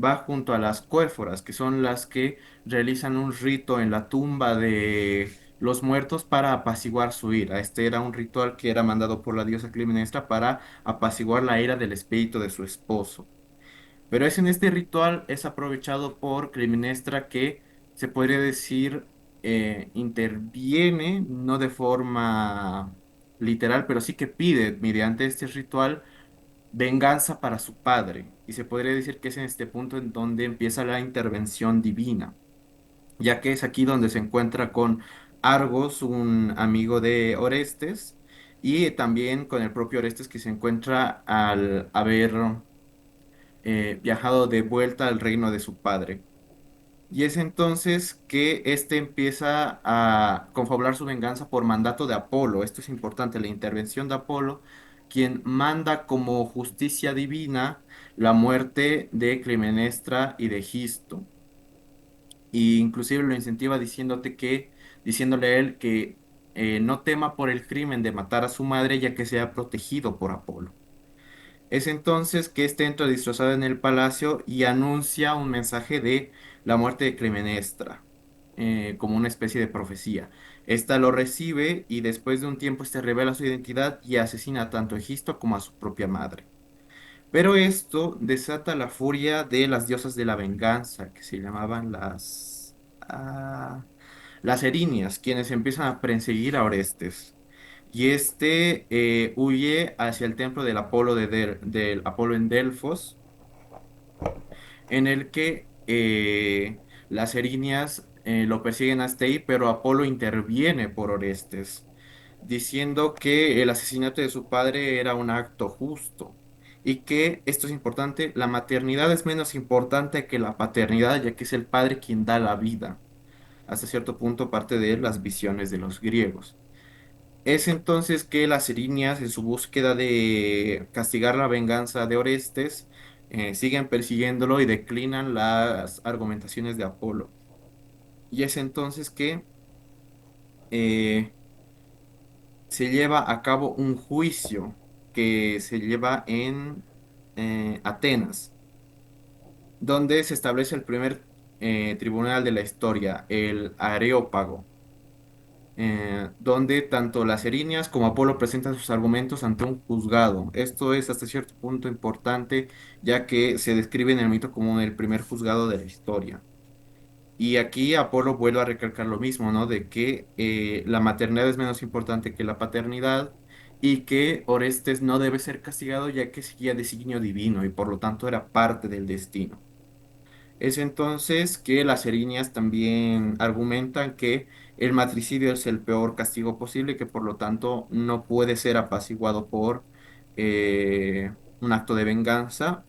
va junto a las Cuéforas, que son las que realizan un rito en la tumba de los muertos para apaciguar su ira. Este era un ritual que era mandado por la diosa Clitemnestra para apaciguar la ira del espíritu de su esposo. Pero es en este ritual, es aprovechado por Clitemnestra que se podría decir interviene, no de forma literal, pero sí que pide mediante este ritual venganza para su padre. Y se podría decir que es en este punto en donde empieza la intervención divina, ya que es aquí donde se encuentra con Argos, un amigo de Orestes, y también con el propio Orestes que se encuentra al haber viajado de vuelta al reino de su padre. Y es entonces que éste empieza a confabular su venganza por mandato de Apolo. Esto es importante, la intervención de Apolo, quien manda como justicia divina la muerte de Clitemnestra y de Egisto. Y inclusive lo incentiva diciéndole a él que no tema por el crimen de matar a su madre, ya que sea protegido por Apolo. Es entonces que este entra disfrazado en el palacio y anuncia un mensaje de la muerte de Clitemnestra, como una especie de profecía. Esta lo recibe y después de un tiempo este revela su identidad y asesina tanto a Egisto como a su propia madre. Pero esto desata la furia de las diosas de la venganza, que se llamaban las Erinias, quienes empiezan a perseguir a Orestes. Y este huye hacia el templo del Apolo, del Apolo en Delfos, en el que las Erinias lo persiguen hasta ahí, pero Apolo interviene por Orestes, diciendo que el asesinato de su padre era un acto justo y que, esto es importante, la maternidad es menos importante que la paternidad, ya que es el padre quien da la vida. Hasta cierto punto parte de las visiones de los griegos. Es entonces que las Erinias, en su búsqueda de castigar la venganza de Orestes, siguen persiguiéndolo y declinan las argumentaciones de Apolo. Y es entonces que eh, se lleva a cabo un juicio que se lleva en Atenas, donde se establece el primer tribunal de la historia, el Areópago, donde tanto las Erinias como Apolo presentan sus argumentos ante un juzgado. Esto es hasta cierto punto importante, ya que se describe en el mito como el primer juzgado de la historia. Y aquí Apolo vuelve a recalcar lo mismo, ¿no? De que la maternidad es menos importante que la paternidad y que Orestes no debe ser castigado ya que seguía designio divino y por lo tanto era parte del destino. Es entonces que las erinias también argumentan que el matricidio es el peor castigo posible y que por lo tanto no puede ser apaciguado por un acto de venganza.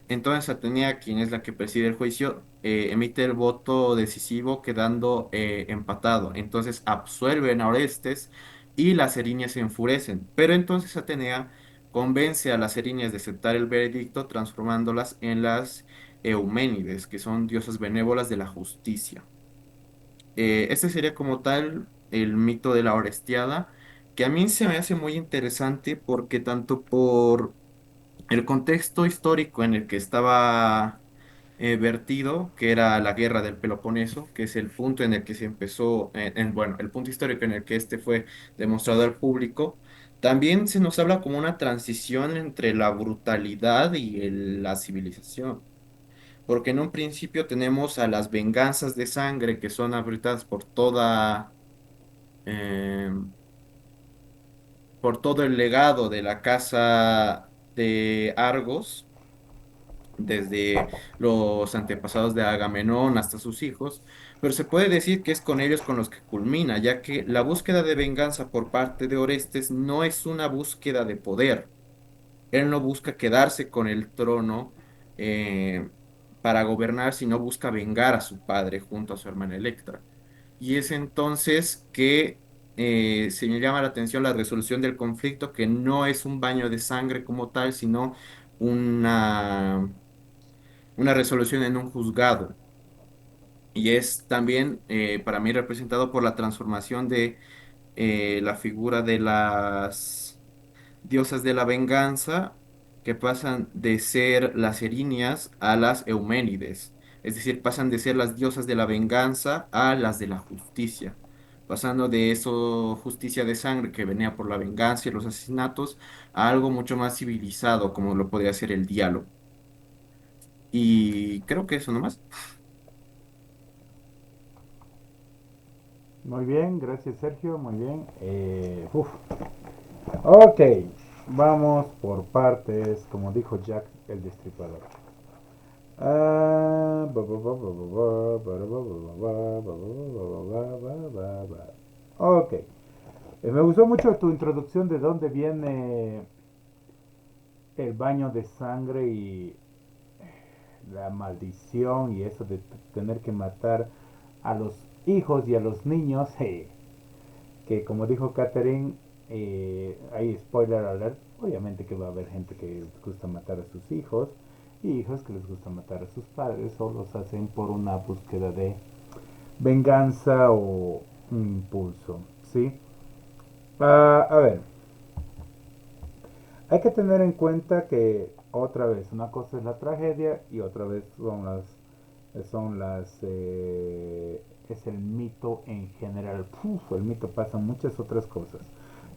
Entonces Atenea, quien es la que preside el juicio, emite el voto decisivo quedando empatado. Entonces absuelven a Orestes y las erinias se enfurecen. Pero entonces Atenea convence a las erinias de aceptar el veredicto transformándolas en las Euménides, que son diosas benévolas de la justicia. Este sería como tal el mito de la Orestiada, que a mí se me hace muy interesante porque tanto por el contexto histórico en el que estaba vertido, que era la guerra del Peloponeso, que es el punto en el que se empezó, bueno, el punto histórico en el que este fue demostrado al público. También se nos habla como una transición entre la brutalidad y la civilización. Porque en un principio tenemos a las venganzas de sangre que son abritas eh, por todo el legado de la casa de Argos, desde los antepasados de Agamenón hasta sus hijos, pero se puede decir que es con ellos con los que culmina, ya que la búsqueda de venganza por parte de Orestes no es una búsqueda de poder. Él no busca quedarse con el trono eh, para gobernar, sino busca vengar a su padre junto a su hermana Electra. Y es entonces que se me llama la atención la resolución del conflicto, que no es un baño de sangre como tal, sino una, una resolución en un juzgado. Y es también para mí representado por la transformación de la figura de las diosas de la venganza que pasan de ser las Erinias a las Euménides. Es decir, pasan de ser las diosas de la venganza a las de la justicia. Pasando de eso, justicia de sangre que venía por la venganza y los asesinatos, a algo mucho más civilizado, como lo podría ser el diálogo. Y creo que eso nomás. Muy bien, gracias Sergio, muy bien. Ok, vamos por partes, como dijo Jack el Destripador. Ok, me gustó mucho tu introducción de dónde viene el baño de sangre y la maldición y eso de tener que matar a los hijos y a los niños, que como dijo Catherine, hay spoiler alert, obviamente que va a haber gente que les gusta matar a sus hijos y hijos que les gusta matar a sus padres o los hacen por una búsqueda de venganza o un impulso, ¿sí? A ver, Hay que tener en cuenta que otra vez, una cosa es la tragedia y otra vez es el mito en general. Uf, el mito pasa muchas otras cosas.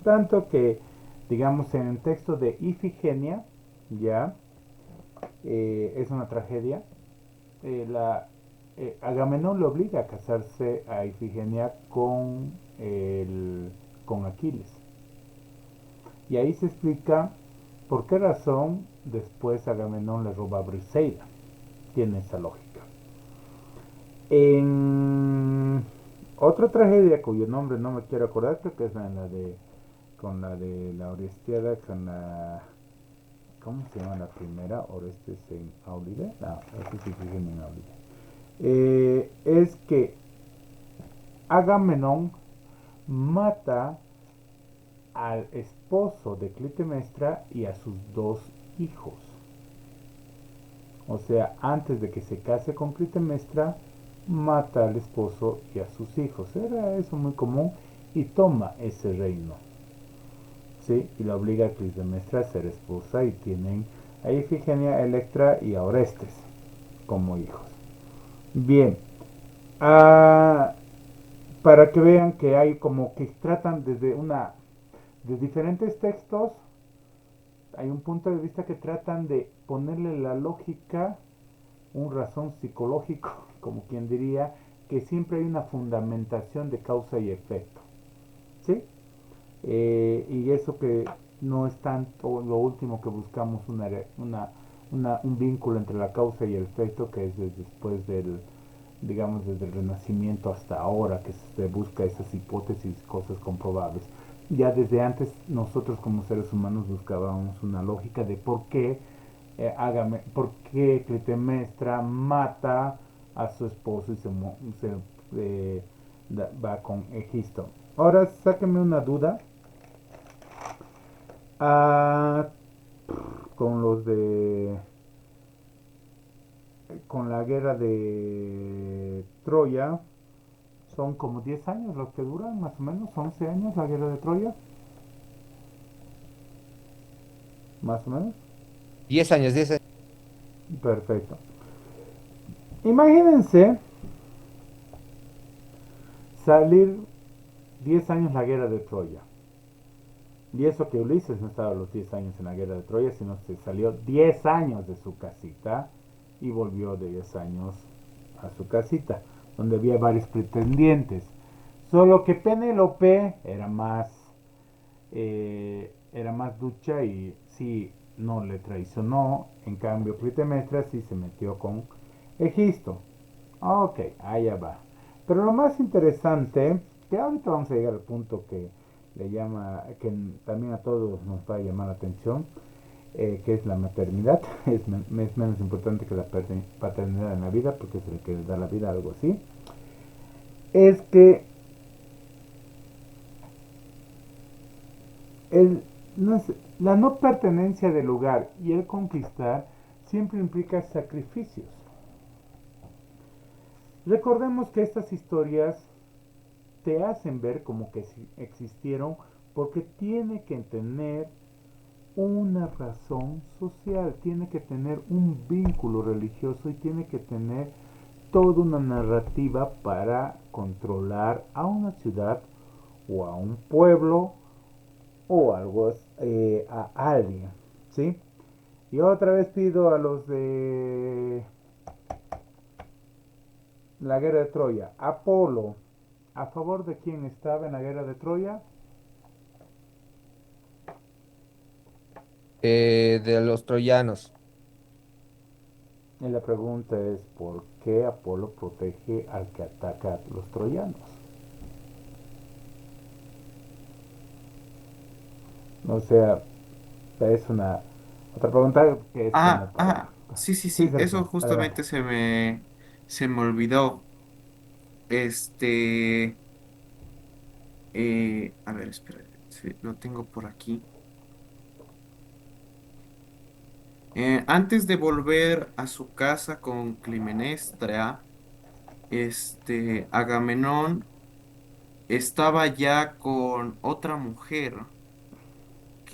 Tanto que, digamos, en el texto de Ifigenia, ya, es una tragedia. Agamenón le obliga a casarse a Ifigenia con Aquiles. Y ahí se explica por qué razón después Agamenón le roba a Briseida. Tiene esa lógica. En otra tragedia cuyo nombre no me quiero acordar, creo que es con la de la Orestiada, con la, ¿cómo se llama la primera? Orestes en Aulide. No, eso sí que en Aulide. Es que Agamenón mata al esposo de Clitemnestra y a sus dos hijos. O sea, antes de que se case con Clitemnestra, mata al esposo y a sus hijos. Era eso muy común y toma ese reino. ¿Sí? Y la obliga a Clitemnestra a ser esposa y tienen a Ifigenia, Electra y a Orestes como hijos. Bien, ah, para que vean que hay como que tratan de diferentes textos, hay un punto de vista que tratan de ponerle la lógica, un razón psicológico, como quien diría, que siempre hay una fundamentación de causa y efecto. ¿Sí? Y eso que no es tanto lo último que buscamos, un vínculo entre la causa y el efecto, que es después digamos, desde el Renacimiento hasta ahora, que se busca esas hipótesis, cosas comprobables. Ya desde antes nosotros como seres humanos buscábamos una lógica de por qué Clitemnestra mata a su esposo y eh, va con Egisto. Ahora sáquenme una duda. Ah, con los de con la guerra de Troya, son como 10 años los que duran, más o menos, 11 años la guerra de Troya, más o menos. 10 años, 10 años. Perfecto. Imagínense salir 10 años la guerra de Troya. Y eso que Ulises no estaba los 10 años en la guerra de Troya, sino que salió 10 años de su casita y volvió de 10 años a su casita, donde había varios pretendientes. Solo que Penélope era más ducha y sí no le traicionó. En cambio, Clitemnestra sí se metió con Egisto. Ok, allá va. Pero lo más interesante, que ahorita vamos a llegar al punto que que también a todos nos va a llamar la atención, que es la maternidad. Es menos importante que la paternidad en la vida, porque es el que da la vida, algo así. Es que el, no es- la no pertenencia del lugar y el conquistar siempre implica sacrificios. Recordemos que estas historias te hacen ver como que existieron porque tiene que tener una razón social, tiene que tener un vínculo religioso y tiene que tener toda una narrativa para controlar a una ciudad o a un pueblo o algo a alguien, ¿sí? Y otra vez pido a los de la guerra de Troya, Apolo, ¿a favor de quién estaba en la guerra de Troya? De los troyanos. Y la pregunta es, ¿por qué Apolo protege al que ataca a los troyanos? O sea, es una otra pregunta que es como para... Sí, sí, Sí, sí, eso Sergio, adelante. justamente se me olvidó. Este, a ver, espera, sí, lo tengo por aquí. Antes de volver a su casa con Climenestra, Agamenón estaba ya con otra mujer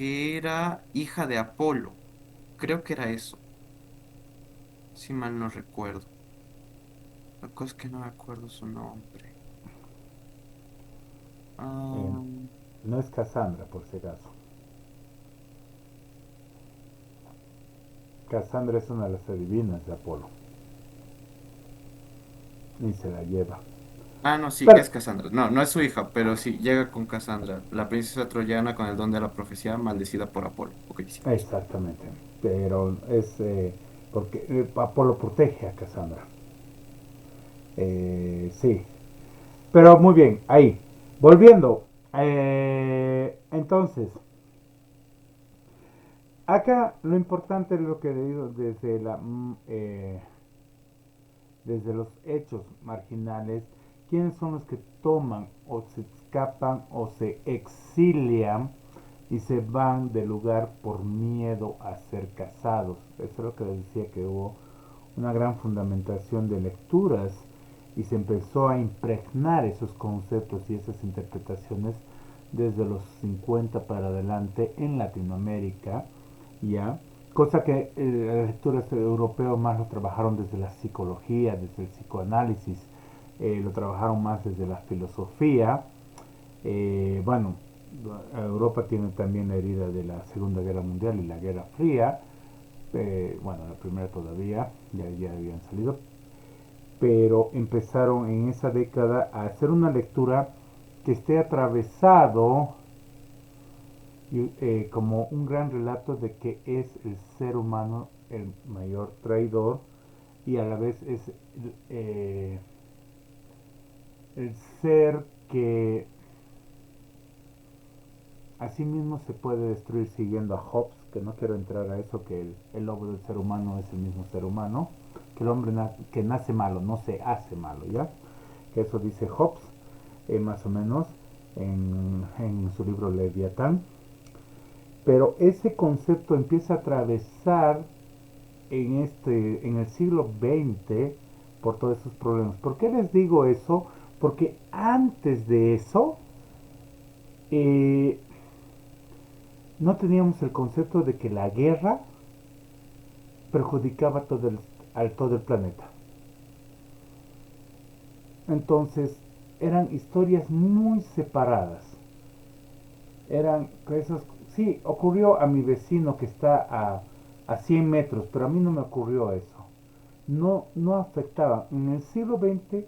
que era hija de Apolo. Creo que era eso, si mal no recuerdo. La cosa es que no me acuerdo su nombre. Eh, Ah, no es Cassandra, por si acaso. Cassandra es una de las adivinas de Apolo y se la lleva. no, sí, Pero, es Cassandra. No, no es su hija, pero sí, llega con Cassandra, la princesa troyana con el don de la profecía maldecida por Apolo. Ok, sí. exactamente. Pero es porque Apolo protege a Cassandra. Sí. Pero muy bien, ahí. Volviendo. Entonces, acá lo importante es lo que he leído desde los hechos marginales, quiénes son los que toman o se escapan o se exilian y se van del lugar por miedo a ser casados. Eso es lo que les decía, que hubo una gran fundamentación de lecturas y se empezó a impregnar esos conceptos y esas interpretaciones desde los 50 para adelante en Latinoamérica, ya, cosa que las lecturas europeos más lo trabajaron desde la psicología, desde el psicoanálisis, lo trabajaron más desde la filosofía. Bueno, Europa tiene también la herida de la Segunda Guerra Mundial y la Guerra Fría. Bueno, la primera todavía, ya habían salido, pero empezaron en esa década a hacer una lectura que esté atravesado como un gran relato de que es el ser humano el mayor traidor y a la vez es eh, el ser que así mismo se puede destruir, siguiendo a Hobbes, que no quiero entrar a eso, que el lobo del ser humano es el mismo ser humano, que el hombre que nace malo, no se hace malo, ¿ya? Que eso dice Hobbes, más o menos, en su libro Leviatán. Pero ese concepto empieza a atravesar en el siglo XX por todos esos problemas. ¿Por qué les digo eso? Porque antes de eso eh, no teníamos el concepto de que la guerra perjudicaba todo el planeta. Entonces eran historias muy separadas. Eran esos, sí, ocurrió a mi vecino que está a 100 metros, pero a mí no me ocurrió eso. No afectaban. En el siglo XX,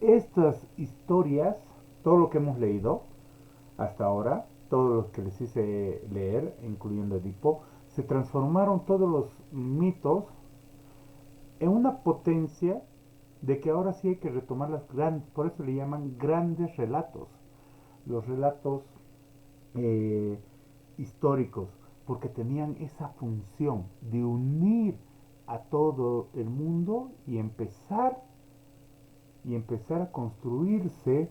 estas historias, todo lo que hemos leído hasta ahora, todo lo que les hice leer, incluyendo Edipo, se transformaron todos los mitos en una potencia de que ahora sí hay que retomar las grandes, por eso le llaman grandes relatos, los relatos eh, históricos, porque tenían esa función de unir a todo el mundo y empezar a construirse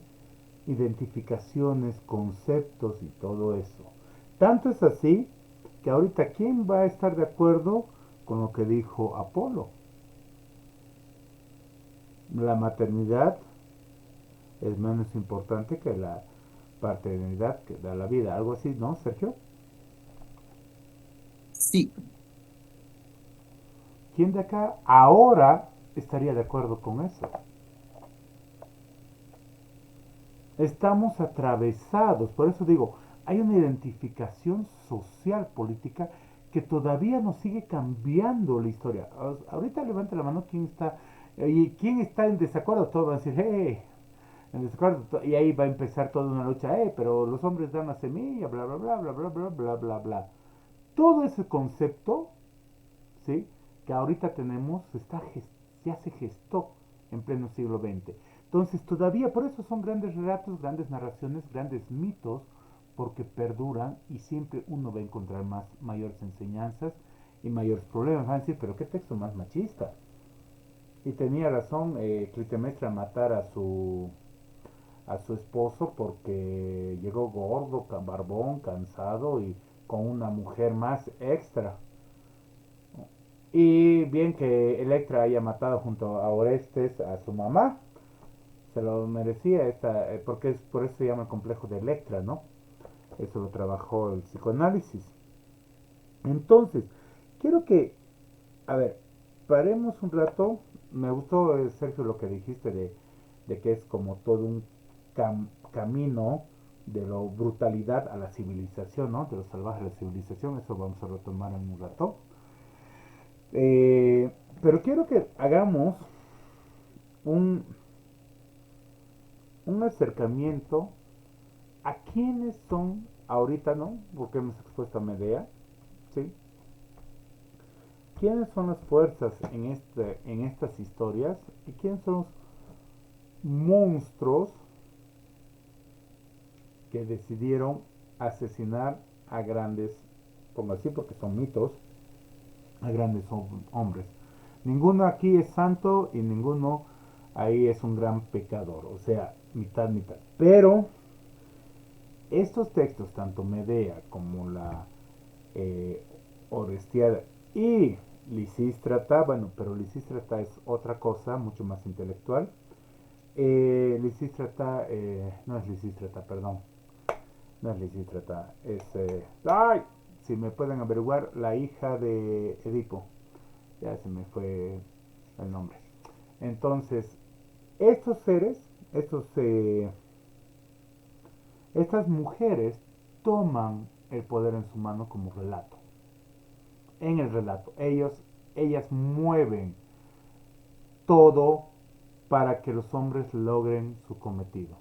identificaciones, conceptos y todo eso. Tanto es así que ahorita, ¿quién va a estar de acuerdo con lo que dijo Apolo? La maternidad es menos importante que la paternidad que da la vida, algo así, ¿no, Sergio? Sí, ¿Quién de acá ahora estaría de acuerdo con eso? Estamos atravesados, por eso digo, hay una identificación social política que todavía nos sigue cambiando la historia. Ahorita levante la mano quién está y quién está en desacuerdo, todos van a decir, hey, en desacuerdo, y ahí va a empezar toda una lucha, pero los hombres dan la semilla, bla bla bla bla bla bla bla bla bla. Todo ese concepto, ¿sí? Que ahorita tenemos, ya se gestó en pleno siglo XX. Entonces todavía, por eso son grandes relatos, grandes narraciones, grandes mitos, porque perduran y siempre uno va a encontrar mayores enseñanzas y mayores problemas. Van a decir, pero qué texto más machista. Y tenía razón Clitemnestra matar a su esposo porque llegó gordo, barbón, cansado y con una mujer más extra. Y bien que Electra haya matado junto a Orestes a su mamá, se lo merecía porque por eso se llama el complejo de Electra, ¿no? Eso lo trabajó el psicoanálisis. Entonces, quiero que, a ver, paremos un rato. Me gustó, Sergio, lo que dijiste de que es como todo un camino de la brutalidad a la civilización, ¿no? De lo salvaje a la civilización. Eso vamos a retomar en un rato. Pero quiero que hagamos un, un acercamiento a quiénes son ahorita, ¿no? Porque hemos expuesto a Medea, ¿sí? ¿Quiénes son las fuerzas en estas historias? ¿Y quiénes son los monstruos que decidieron asesinar a grandes, pongo así porque son mitos, a grandes hombres? Ninguno aquí es santo y ninguno ahí es un gran pecador, o sea, mitad, mitad. Pero estos textos, tanto Medea como la eh, Orestiada y Lisístrata, bueno, pero Lisístrata es otra cosa, mucho más intelectual. Lisístrata, no es Lisístrata, perdón, no es Lisístrata, es, ¡ay! Si me pueden averiguar, la hija de Edipo, ya se me fue el nombre. Entonces, estos seres, estas mujeres toman el poder en su mano como relato. En el relato, ellas mueven todo para que los hombres logren su cometido.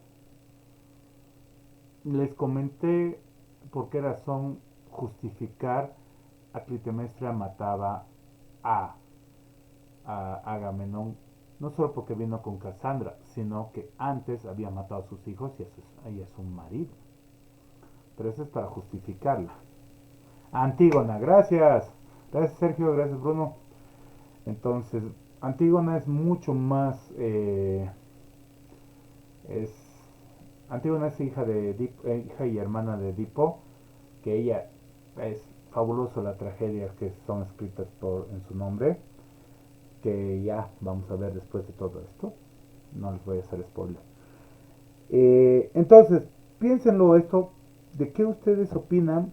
Les comenté por qué razón justificar a Clitemnestra mataba a, a Agamenón, no solo porque vino con Cassandra, sino que antes había matado a sus hijos y a su marido. Pero eso es para justificarla. Antígona, gracias. Gracias Sergio, gracias Bruno. Entonces, Antígona es mucho más... es Antígona es hija hija y hermana de Edipo, que ella es fabuloso las tragedias que son escritas en su nombre, que ya vamos a ver después de todo esto. No les voy a hacer spoiler. Entonces, piénsenlo esto, de qué ustedes opinan.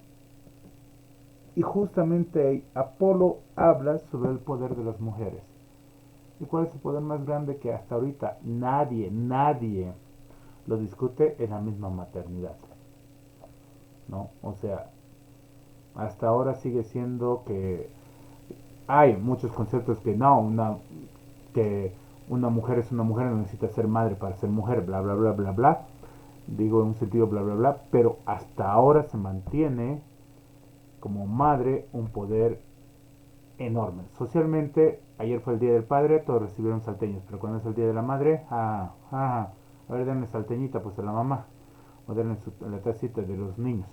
Y justamente ahí Apolo habla sobre el poder de las mujeres. ¿Y cuál es el poder más grande que hasta ahorita nadie lo discute? En la misma maternidad, ¿no? O sea, hasta ahora sigue siendo que hay muchos conceptos que no, que una mujer es una mujer, no necesita ser madre para ser mujer, bla, bla, bla, bla, bla. Digo en un sentido bla, bla, bla, pero hasta ahora se mantiene como madre un poder enorme. Socialmente, ayer fue el Día del Padre, todos recibieron salteños, pero cuando es el Día de la Madre, a ver, denle salteñita pues a la mamá, o denle la tacita de los niños.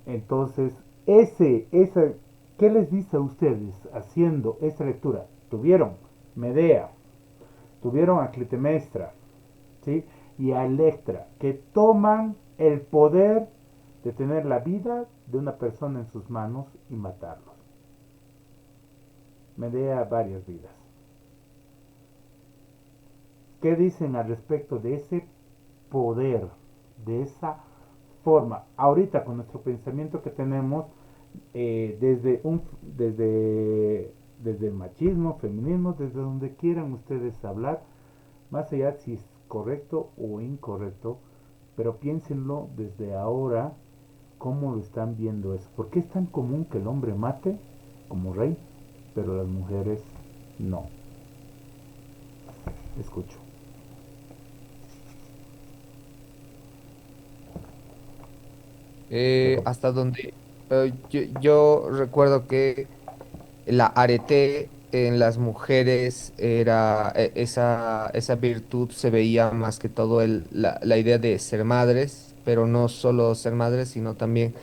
Entonces, ¿qué les dice a ustedes haciendo esta lectura? Tuvieron Medea, tuvieron a Clitemnestra, ¿sí? Y a Electra, que toman el poder de tener la vida de una persona en sus manos y matarlos. Medea varias vidas. ¿Qué dicen al respecto de ese poder, de esa forma? Ahorita con nuestro pensamiento que tenemos desde el machismo, feminismo, desde donde quieran ustedes hablar, más allá si es correcto o incorrecto, pero piénsenlo desde ahora, cómo lo están viendo eso. ¿Por qué es tan común que el hombre mate como rey, pero las mujeres no? Escucho. Hasta donde yo recuerdo que la arete en las mujeres era esa virtud se veía más que todo la idea de ser madres, pero no solo ser madres, sino también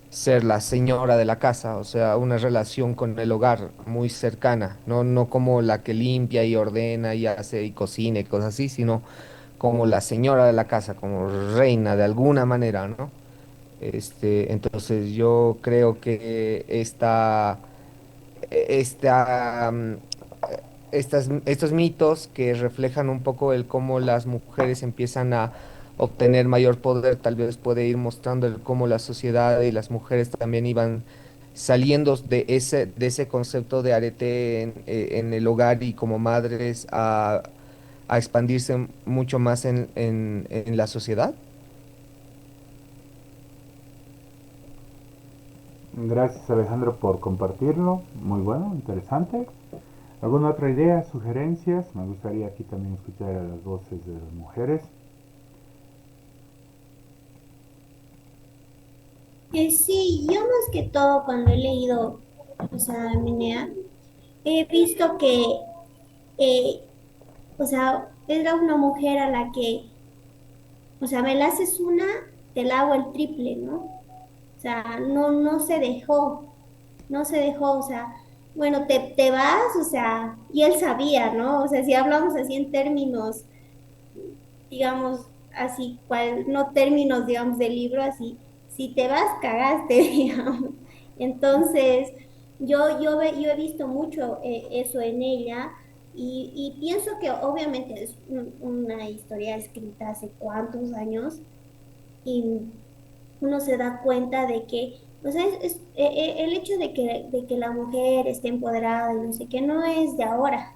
ser la señora de la casa, o sea, una relación con el hogar muy cercana, no como la que limpia y ordena y hace y cocina y cosas así, sino como la señora de la casa, como reina de alguna manera, ¿no? Entonces yo creo que esta, estos mitos que reflejan un poco el cómo las mujeres empiezan a obtener mayor poder, tal vez puede ir mostrando el cómo la sociedad y las mujeres también iban saliendo de ese concepto de arete en el hogar y como madres a expandirse mucho más en la sociedad. Gracias Alejandro por compartirlo. Muy bueno, interesante. ¿Alguna otra idea, sugerencias? Me gustaría aquí también escuchar a las voces de las mujeres. Sí, yo más que todo cuando he leído, o sea, Menea, he visto que, eh, o sea, era una mujer a la que, o sea, me la haces una, te la hago el triple, ¿no? O sea, no se dejó, no se dejó, o sea, bueno, te vas, o sea, y él sabía, ¿no? O sea, si hablamos así en términos, digamos, así, cual, no términos, digamos, del libro, así, si te vas, cagaste, digamos. Entonces, yo he visto mucho eso en ella y pienso que obviamente es una historia escrita hace cuántos años y uno se da cuenta de que, o sea, el hecho de que la mujer esté empoderada y no sé qué, no es de ahora.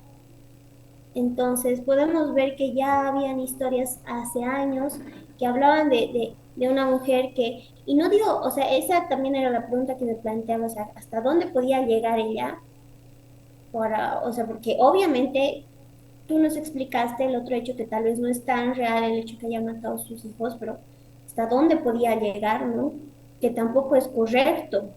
Entonces podemos ver que ya habían historias hace años que hablaban de una mujer que, y no digo, o sea, esa también era la pregunta que me planteaba, o sea, ¿hasta dónde podía llegar ella? Para, o sea, porque obviamente tú nos explicaste el otro hecho que tal vez no es tan real, el hecho que haya matado a sus hijos, pero ¿hasta dónde podía llegar, no? Que tampoco es correcto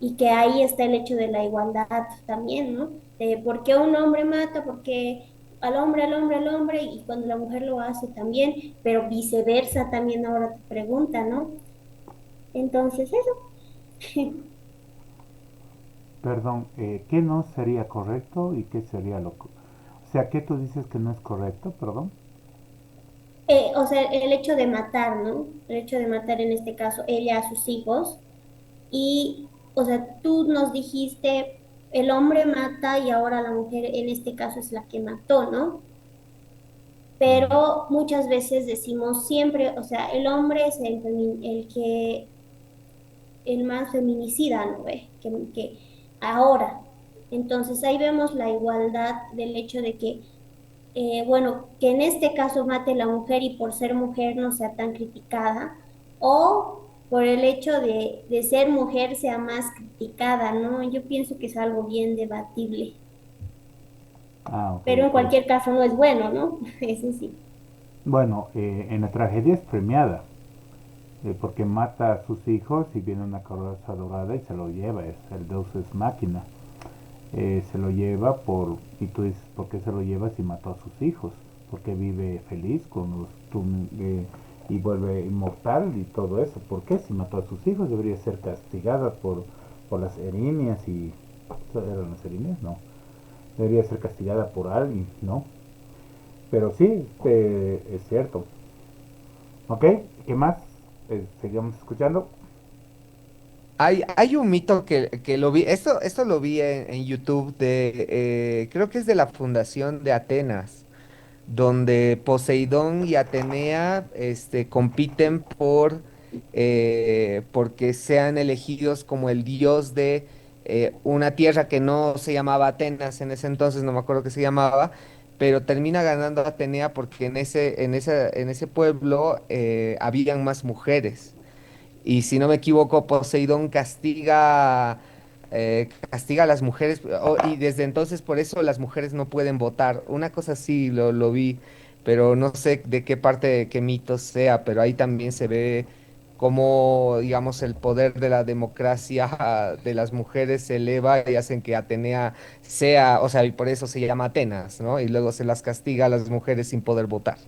y que ahí está el hecho de la igualdad también, ¿no? De por qué un hombre mata, por qué al hombre, y cuando la mujer lo hace también, pero viceversa también ahora te pregunta, ¿no? Entonces eso. Perdón, ¿qué no sería correcto y qué sería O sea, ¿qué tú dices que no es correcto? Perdón. O sea, el hecho de matar, ¿no? El hecho de matar en este caso ella a sus hijos y, o sea, tú nos dijiste, el hombre mata y ahora la mujer en este caso es la que mató, ¿no? Mm. Pero muchas veces decimos siempre, o sea, el hombre es el que, el más feminicida, ¿no ve? Que ahora. Entonces ahí vemos la igualdad del hecho de que, bueno, que en este caso mate la mujer y por ser mujer no sea tan criticada, o por el hecho de ser mujer sea más criticada, ¿no? Yo pienso que es algo bien debatible, Ah, ok, pero en ok. cualquier caso no es bueno, ¿no? Eso sí. Bueno, en la tragedia es premiada, porque mata a sus hijos y viene una carroza dorada y se lo lleva, es el Deus es máquina. Se lo lleva y tú dices, ¿por qué se lo lleva si mató a sus hijos? Porque vive feliz y vuelve inmortal y todo eso. ¿Por qué si mató a sus hijos debería ser castigada por las erinias y... ¿Eran las erinias? No. Debería ser castigada por alguien, ¿no? Pero sí, es cierto. ¿Ok? ¿Qué más? Seguimos escuchando. Hay un mito que lo vi, esto lo vi en YouTube creo que es de la Fundación de Atenas, donde Poseidón y Atenea compiten porque sean elegidos como el dios de una tierra que no se llamaba Atenas en ese entonces, no me acuerdo qué se llamaba, pero termina ganando Atenea porque en ese pueblo habían más mujeres. Y si no me equivoco, Poseidón castiga a las mujeres, y desde entonces por eso las mujeres no pueden votar. Una cosa así lo vi, pero no sé de qué parte, de qué mito sea, pero ahí también se ve cómo, digamos, el poder de la democracia de las mujeres se eleva y hacen que Atenea sea, o sea, y por eso se llama Atenas, ¿no? Y luego se las castiga a las mujeres sin poder votar.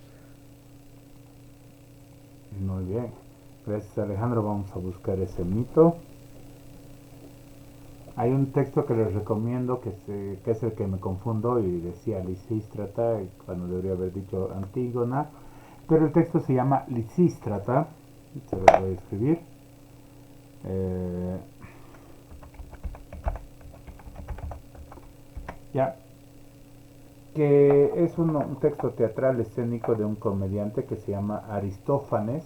Muy bien. Gracias Alejandro. Vamos a buscar ese mito. Hay un texto que les recomiendo que es el que me confundo y decía Lisístrata cuando debería haber dicho Antígona. Pero el texto se llama Lisístrata. Se lo voy a escribir. Eh, ya. Que es un texto teatral escénico de un comediante que se llama Aristófanes.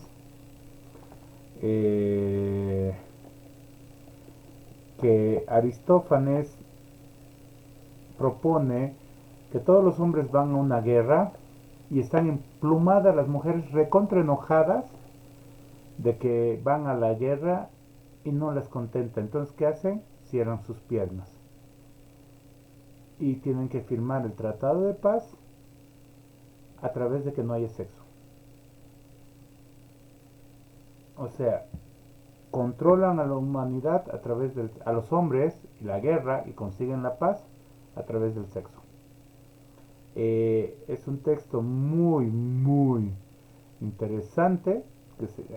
eh, que Aristófanes propone que todos los hombres van a una guerra y están emplumadas las mujeres recontra enojadas de que van a la guerra y no les contenta. Entonces, ¿qué hacen? Cierran sus piernas y tienen que firmar el tratado de paz a través de que no haya sexo. O sea, controlan a la humanidad a través a los hombres y la guerra y consiguen la paz a través del sexo. Es un texto muy, muy interesante.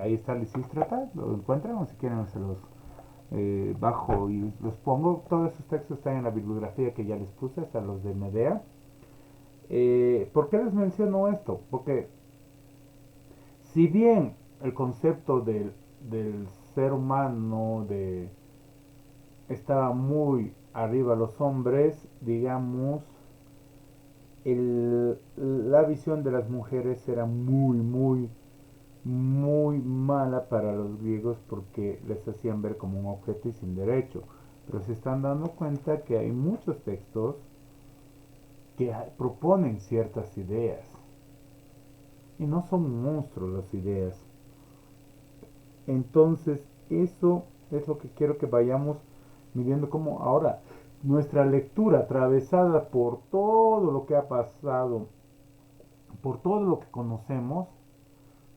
Ahí está Lisístrata, lo encuentran o si quieren se los bajo y los pongo. Todos esos textos están en la bibliografía que ya les puse, hasta los de Medea. ¿Por qué les menciono esto? Porque si bien el concepto del ser humano estaba muy arriba los hombres, digamos, la visión de las mujeres era muy, muy, muy mala para los griegos porque les hacían ver como un objeto y sin derecho. Pero se están dando cuenta que hay muchos textos que proponen ciertas ideas. Y no son monstruos las ideas. Entonces, eso es lo que quiero que vayamos midiendo como ahora nuestra lectura atravesada por todo lo que ha pasado, por todo lo que conocemos,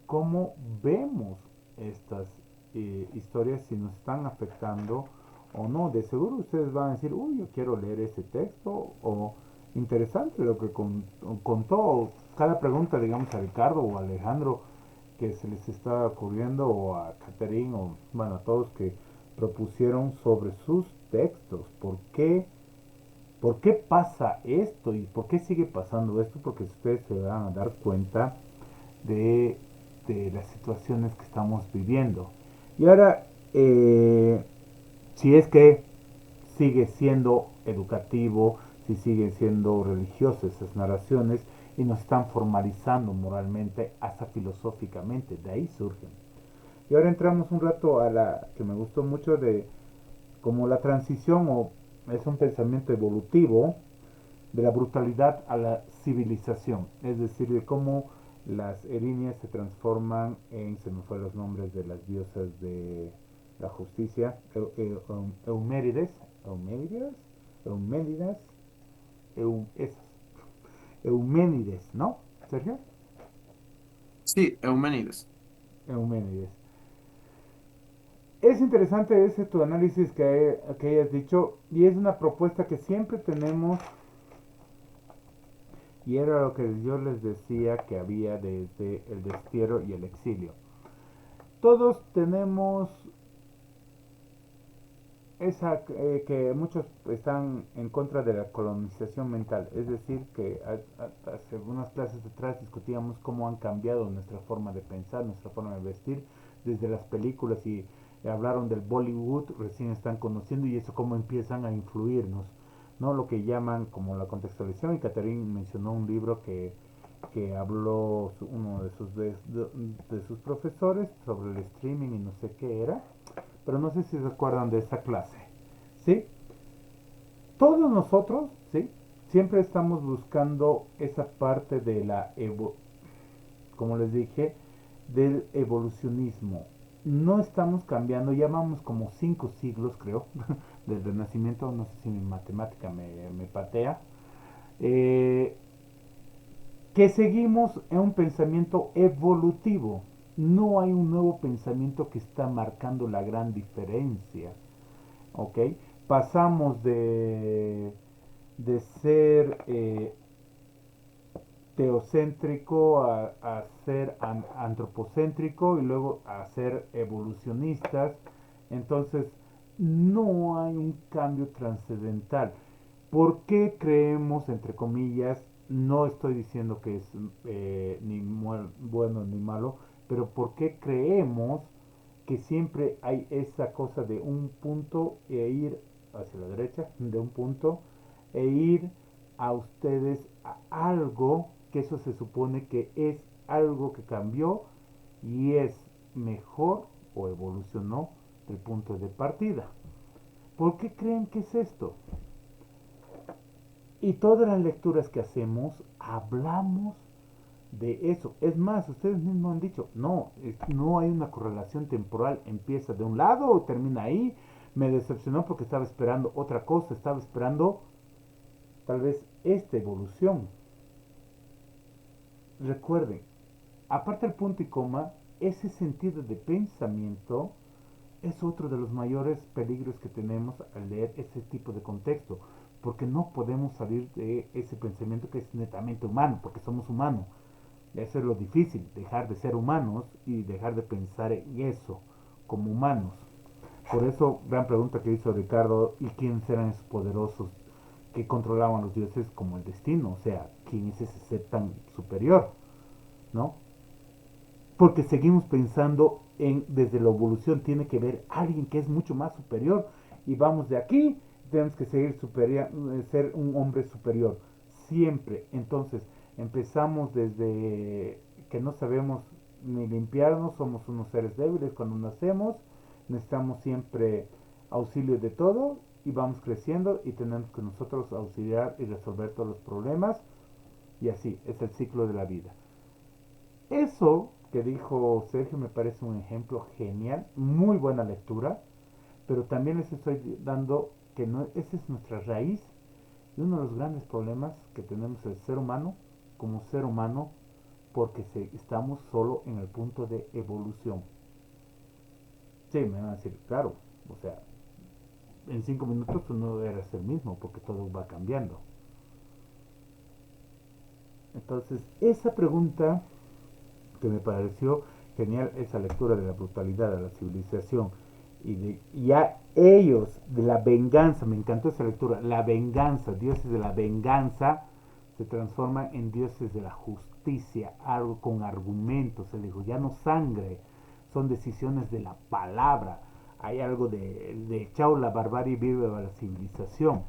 cómo vemos estas historias, si nos están afectando o no. De seguro ustedes van a decir, uy, yo quiero leer ese texto, o interesante lo que contó. Cada pregunta, digamos, a Ricardo o a Alejandro que se les está ocurriendo, o a Catherine, o bueno, a todos que propusieron sobre sus textos. ¿Por qué pasa esto? ¿Y por qué sigue pasando esto? Porque ustedes se van a dar cuenta de, de las situaciones que estamos viviendo. Y ahora, si es que sigue siendo educativo, si siguen siendo religiosas esas narraciones y nos están formalizando moralmente, hasta filosóficamente, de ahí surgen. Y ahora entramos un rato a la que me gustó mucho de como la transición, o es un pensamiento evolutivo de la brutalidad a la civilización, es decir, de cómo las erinias se transforman en, se me fue los nombres de las diosas de la justicia, Eumérides, Eumérides, Euménidas, esas, Euménides, ¿no, Sergio? Sí, Euménides. Euménides. Es interesante ese tu análisis que hayas dicho, y es una propuesta que siempre tenemos, y era lo que yo les decía que había desde el destierro y el exilio. Todos tenemos esa que muchos están en contra de la colonización mental, es decir, que hace algunas clases atrás discutíamos cómo han cambiado nuestra forma de pensar, nuestra forma de vestir, desde las películas, y hablaron del Bollywood, recién están conociendo, y eso cómo empiezan a influirnos, ¿no? Lo que llaman como la contextualización, y Catherine mencionó un libro que habló uno de sus profesores sobre el streaming y no sé qué era, pero no sé si se acuerdan de esa clase, ¿sí? Todos nosotros, ¿sí? Siempre estamos buscando esa parte de como les dije, del evolucionismo. No estamos cambiando, ya vamos como 5 siglos, creo, desde el nacimiento, no sé si mi matemática me patea, eh, que seguimos en un pensamiento evolutivo. No hay un nuevo pensamiento que está marcando la gran diferencia. ¿Ok? Pasamos de ser teocéntrico a ser antropocéntrico y luego a ser evolucionistas. Entonces, no hay un cambio trascendental. ¿Por qué creemos, entre comillas, no estoy diciendo que es ni bueno ni malo, pero por qué creemos que siempre hay esa cosa de un punto e ir hacia la derecha, de un punto, e ir a ustedes a algo que eso se supone que es algo que cambió y es mejor o evolucionó del punto de partida? ¿Por qué creen que es esto? Y todas las lecturas que hacemos hablamos de eso. Es más, ustedes mismos han dicho, no, no hay una correlación temporal, empieza de un lado o termina ahí. Me decepcionó porque estaba esperando otra cosa, estaba esperando tal vez esta evolución. Recuerden, aparte del punto y coma, ese sentido de pensamiento es otro de los mayores peligros que tenemos al leer ese tipo de contexto, porque no podemos salir de ese pensamiento que es netamente humano, porque somos humanos. Eso es lo difícil, dejar de ser humanos y dejar de pensar en eso como humanos. Por eso, gran pregunta que hizo Ricardo, ¿y quiénes eran esos poderosos que controlaban a los dioses como el destino? O sea, ¿quién es ese ser tan superior? ¿No? Porque seguimos pensando en desde la evolución tiene que ver alguien que es mucho más superior y vamos de aquí, tenemos que seguir ser un hombre superior siempre. Entonces empezamos desde que no sabemos ni limpiarnos, somos unos seres débiles cuando nacemos, necesitamos siempre auxilio de todo y vamos creciendo y tenemos que nosotros auxiliar y resolver todos los problemas y así es el ciclo de la vida. Eso que dijo Sergio me parece un ejemplo genial, muy buena lectura, pero también les estoy dando que no, esa es nuestra raíz y uno de los grandes problemas que tenemos el ser humano como ser humano porque estamos solo en el punto de evolución. Sí, me van a decir, claro, o sea, en 5 minutos tú no eres el mismo porque todo va cambiando. Entonces, esa pregunta que me pareció genial esa lectura de la brutalidad de la civilización y de ya ellos de la venganza, me encantó esa lectura, la venganza, dioses de la venganza se transforman en dioses de la justicia, algo con argumentos, se dijo, ya no sangre, son decisiones de la palabra, hay algo de chao la barbarie vive la civilización.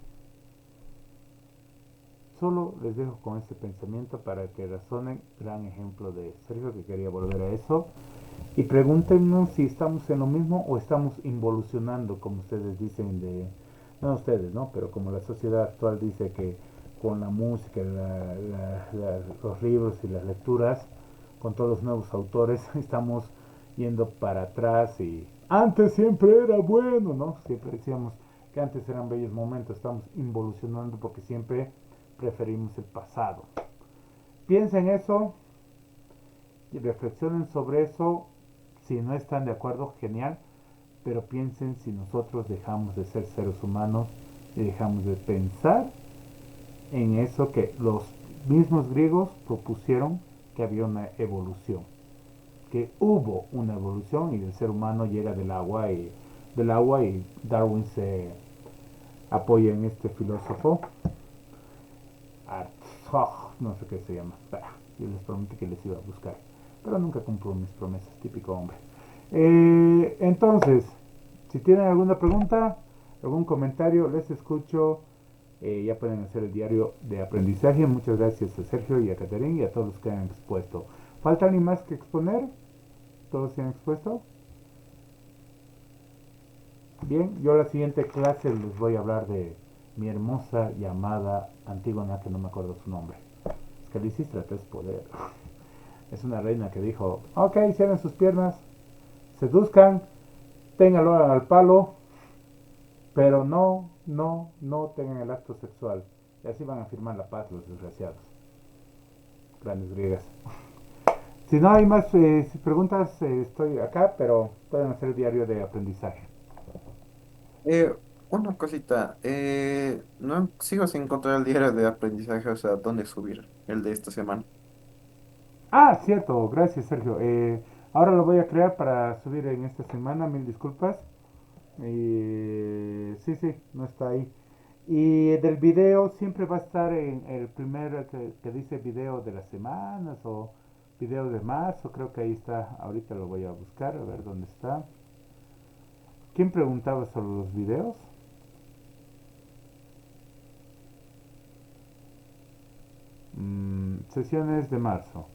Solo les dejo con este pensamiento para que razonen. Gran ejemplo de Sergio que quería volver a eso. Y pregúntenos si estamos en lo mismo o estamos involucionando, como ustedes dicen, no ustedes, ¿no? Pero como la sociedad actual dice que con la música, los libros y las lecturas, con todos los nuevos autores, estamos yendo para atrás y antes siempre era bueno, ¿no? Siempre decíamos que antes eran bellos momentos, estamos involucionando porque siempre preferimos el pasado. Piensen eso y reflexionen sobre eso. Si no están de acuerdo, genial, pero piensen si nosotros dejamos de ser seres humanos y dejamos de pensar en eso que los mismos griegos propusieron, que había una evolución, que hubo una evolución y el ser humano llega del agua y Darwin se apoya en este filósofo no sé qué se llama. Yo les prometí que les iba a buscar, pero nunca cumplo mis promesas, típico hombre. Entonces, si tienen alguna pregunta, algún comentario, les escucho. Ya pueden hacer el diario de aprendizaje. Muchas gracias a Sergio y a Caterín y a todos los que han expuesto. ¿Falta alguien más que exponer? ¿Todos se han expuesto? Bien, yo la siguiente clase les voy a hablar de mi hermosa llamada Antígona, que no me acuerdo su nombre. Es que Lisístrata es poder. Es una reina que dijo, ok, cierren sus piernas, seduzcan, ténganlo al palo, pero no tengan el acto sexual. Y así van a firmar la paz los desgraciados. Grandes griegas. Si no hay más preguntas, estoy acá, pero pueden hacer el diario de aprendizaje. Eh, una cosita, no sigo sin encontrar el diario de aprendizaje, o sea, dónde subir el de esta semana. Ah, cierto, gracias Sergio. Ahora lo voy a crear para subir en esta semana, mil disculpas. Sí, no está ahí. Y del video siempre va a estar en el primer que dice video de las semanas o video de marzo, creo que ahí está. Ahorita lo voy a buscar, a ver dónde está. ¿Quién preguntaba sobre los videos? Sesiones de marzo.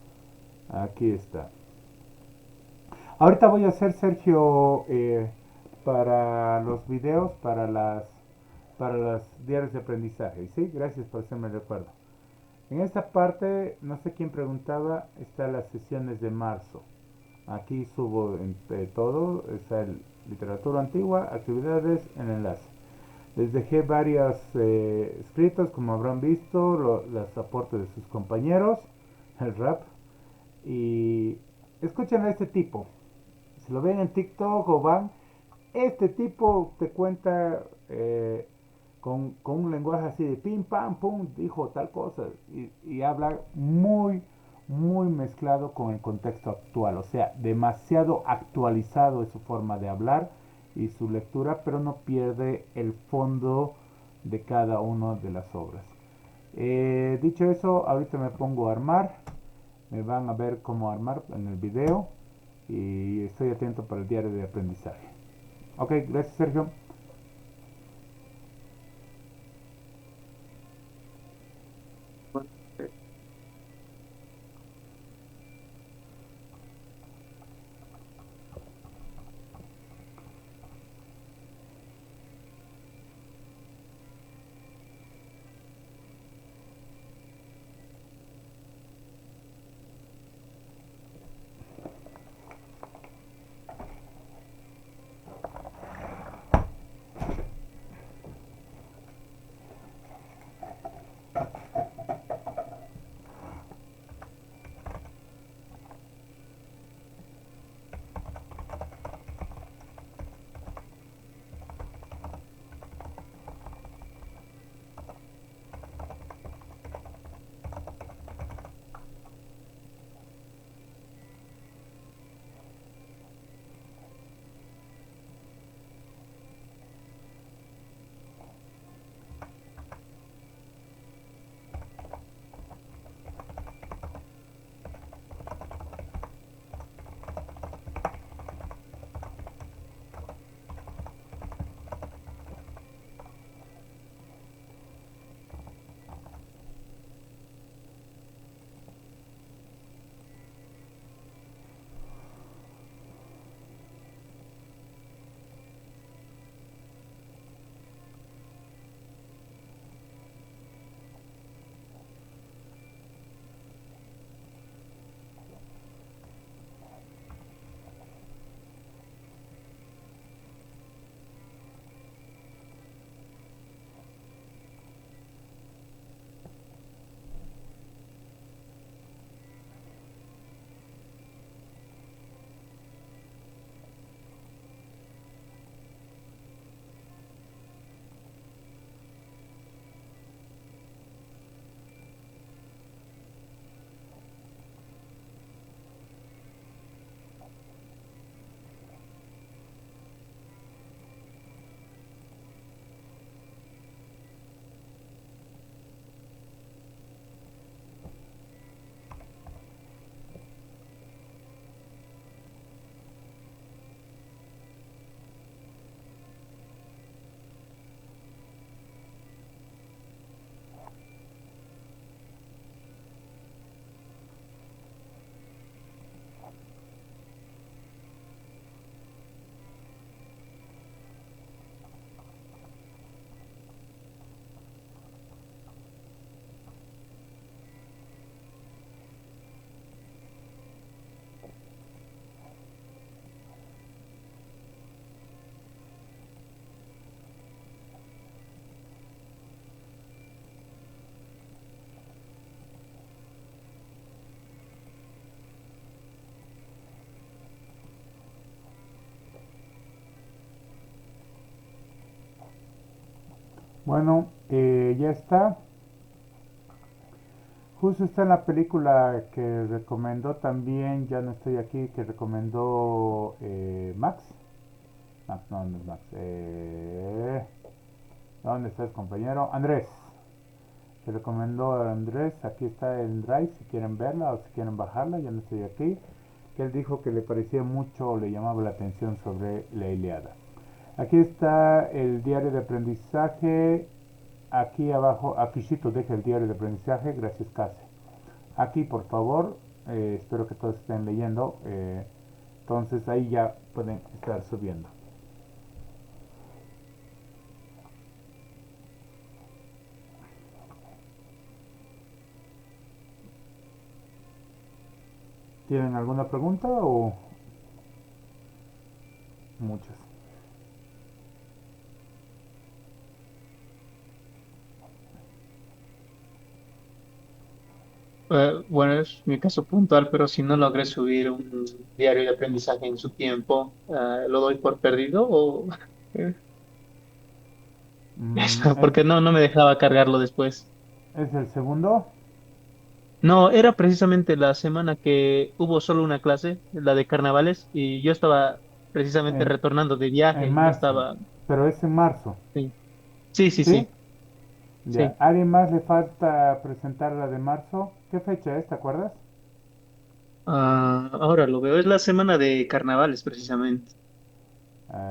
Aquí está. Ahorita voy a hacer, Sergio, para los videos, para los diarios de aprendizaje. ¿Sí? Gracias por hacerme el recuerdo. En esta parte, no sé quién preguntaba, están las sesiones de marzo. Aquí subo todo, está literatura antigua, actividades, el enlace. Les dejé varios escritos, como habrán visto, los aportes de sus compañeros, el rap. Y escuchen a este tipo. Si lo ven en TikTok o van, este tipo te cuenta con un lenguaje así de pim, pam, pum, dijo tal cosa. Y habla muy mezclado con el contexto actual. O sea, demasiado actualizado es su forma de hablar y su lectura, pero no pierde el fondo de cada una de las obras. Dicho eso, ahorita me pongo a armar. Me van a ver cómo armar en el video. Y estoy atento para el diario de aprendizaje. Ok, gracias Sergio. Bueno, ya está. Justo está en la película que recomendó también, ya no estoy aquí, que recomendó Max. Max, no, no es Max. ¿Dónde estás, compañero? Andrés. Que recomendó a Andrés, aquí está el Drive, si quieren verla o si quieren bajarla, ya no estoy aquí. Que él dijo que le parecía mucho o le llamaba la atención sobre la Ilíada. Aquí está el diario de aprendizaje. Aquí abajo, Akishito deja el diario de aprendizaje, gracias Case. Aquí por favor, espero que todos estén leyendo. Entonces ahí ya pueden estar subiendo. ¿Tienen alguna pregunta o muchas? Bueno, es mi caso puntual, pero si no logré subir un diario de aprendizaje en su tiempo, ¿lo doy por perdido o Mm, porque no me dejaba cargarlo después? ¿Es el segundo? No, era precisamente la semana que hubo solo una clase, la de carnavales, y yo estaba precisamente En, retornando de en viaje, no marzo. estaba... Pero es en marzo. Sí, sí, sí, ¿Sí? sí, Ya. sí. ¿Alguien más le falta presentar la de marzo? ¿Qué fecha es? ¿Te acuerdas? Ahora lo veo, es la semana de carnavales precisamente.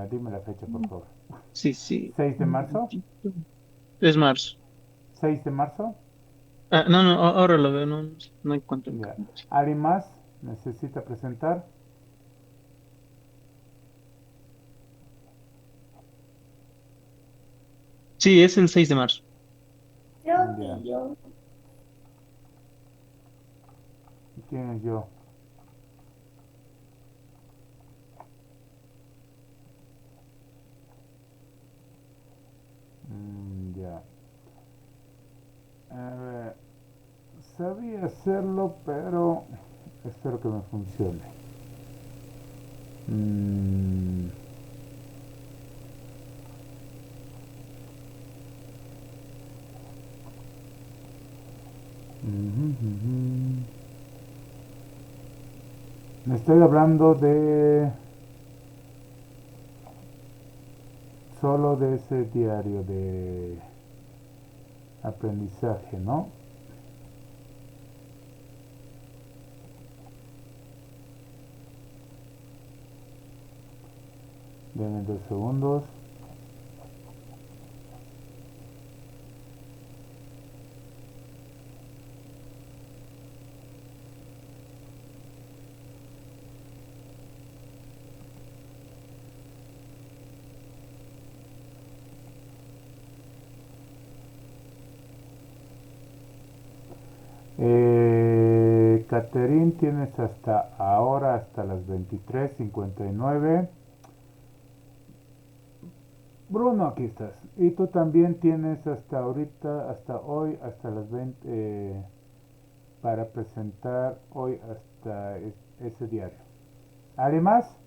Dime la fecha, por favor. Sí, sí. 6 de Un marzo. momentito. Es marzo. 6 de marzo. No, no, ahora lo veo, no, no encuentro el Ya. calendario. ¿Alguien más necesita presentar? Sí, es el 6 de marzo. Creo Ya. que yo. ¿Quién es yo? Ya. A ver, sabía hacerlo, pero espero que me funcione. Mm, ujú, ujú. Me estoy hablando de solo de ese diario de aprendizaje, ¿no? Denme 2 segundos. Catherine, tienes hasta ahora, hasta las 23:59. Bruno, aquí estás. Y tú también tienes hasta ahorita, hasta hoy, hasta las 20, para presentar hoy hasta ese diario. ¿Alguien más?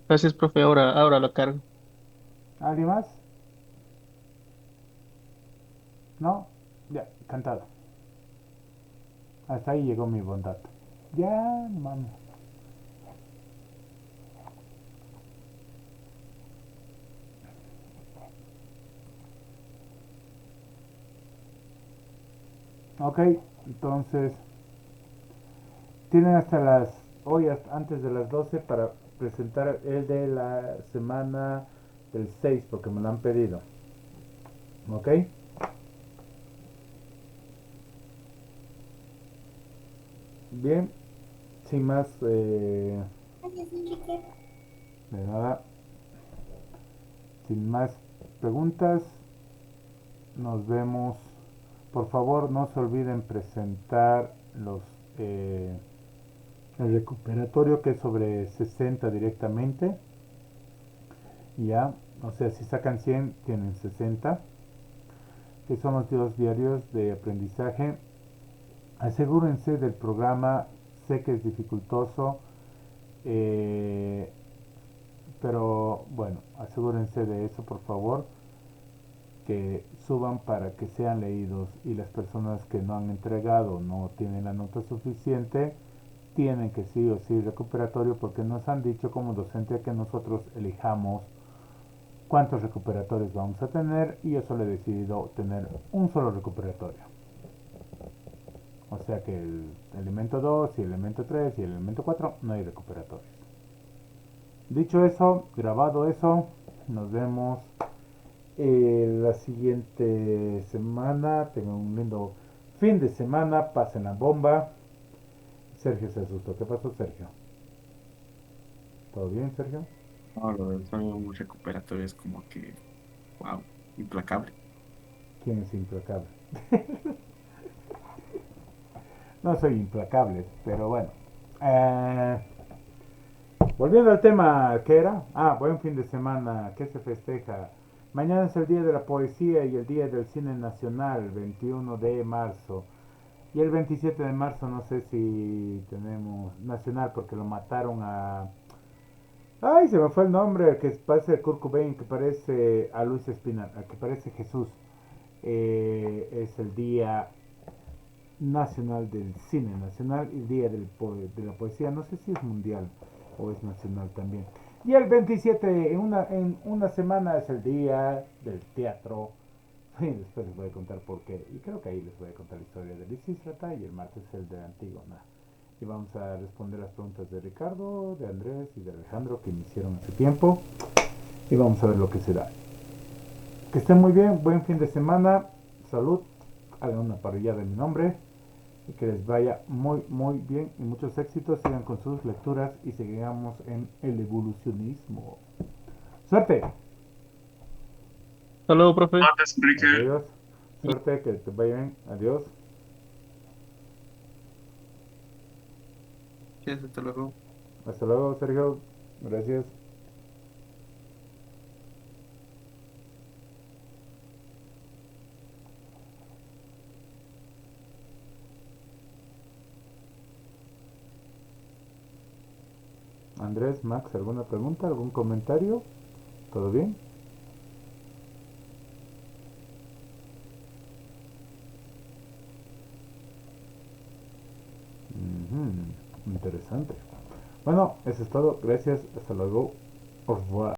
Gracias, profe, ahora lo cargo. ¿Alguien más? ¿No? Ya, cantado. Hasta ahí llegó mi bondad. Ya, mami. Ok, entonces tienen hasta hoy antes de las 12 para presentar el de la semana del 6 porque me lo han pedido. Ok, bien, sin más, Gracias, Enrique. de nada, sin más preguntas, nos vemos. Por favor, no se olviden presentar eh, el recuperatorio que es sobre 60 directamente. Ya, o sea, si sacan 100 tienen 60, que son los 2 diarios de aprendizaje. Asegúrense del programa, sé que es dificultoso, eh, pero bueno, asegúrense de eso por favor, que suban para que sean leídos y las personas que no han entregado no tienen la nota suficiente, tienen que sí o sí recuperatorio porque nos han dicho como docente que nosotros elijamos cuántos recuperatorios vamos a tener y yo solo he decidido tener un solo recuperatorio. O sea que el elemento 2 y el elemento 3 y el elemento 4 no hay recuperatorios. Dicho eso, grabado eso, nos vemos la siguiente semana. Tengan un lindo fin de semana, pasen la bomba. Sergio se asustó. ¿Qué pasó, Sergio? ¿Todo bien, Sergio? No, lo del sueño recuperatorio es como que, wow, implacable. ¿Quién es implacable? No soy implacable, pero bueno. Eh, Volviendo al tema, ¿qué era? Ah, buen fin de semana, ¿qué se festeja? Mañana es el Día de la Poesía y el Día del Cine Nacional, 21 de marzo. Y el 27 de marzo no sé si tenemos nacional porque lo mataron a... Ay, se me fue el nombre, que parece Kurt Cobain, que parece a Luis Espinal, que parece Jesús. Es el Día Nacional del Cine Nacional y el Día de la Poesía. No sé si es mundial o es nacional también. Y el 27, en una semana, es el Día del Teatro. Y después les voy a contar por qué. Y creo que ahí les voy a contar la historia de Lisístrata y el martes el de Antígona. Y vamos a responder las preguntas de Ricardo, de Andrés y de Alejandro que me hicieron hace tiempo. Y vamos a ver lo que se da. Que estén muy bien, buen fin de semana. Salud. Hagan una parrillada en mi nombre. Y que les vaya muy muy bien y muchos éxitos. Sigan con sus lecturas y sigamos en el evolucionismo. Suerte. Hasta luego, profe. Gracias, Enrique. Adiós. Suerte, que te vaya bien. Adiós. Sí, hasta luego. Hasta luego, Sergio. Gracias. Andrés, Max, ¿alguna pregunta? ¿Algún comentario? ¿Todo bien? Interesante. Bueno, eso es todo. Gracias. Hasta luego. Au revoir.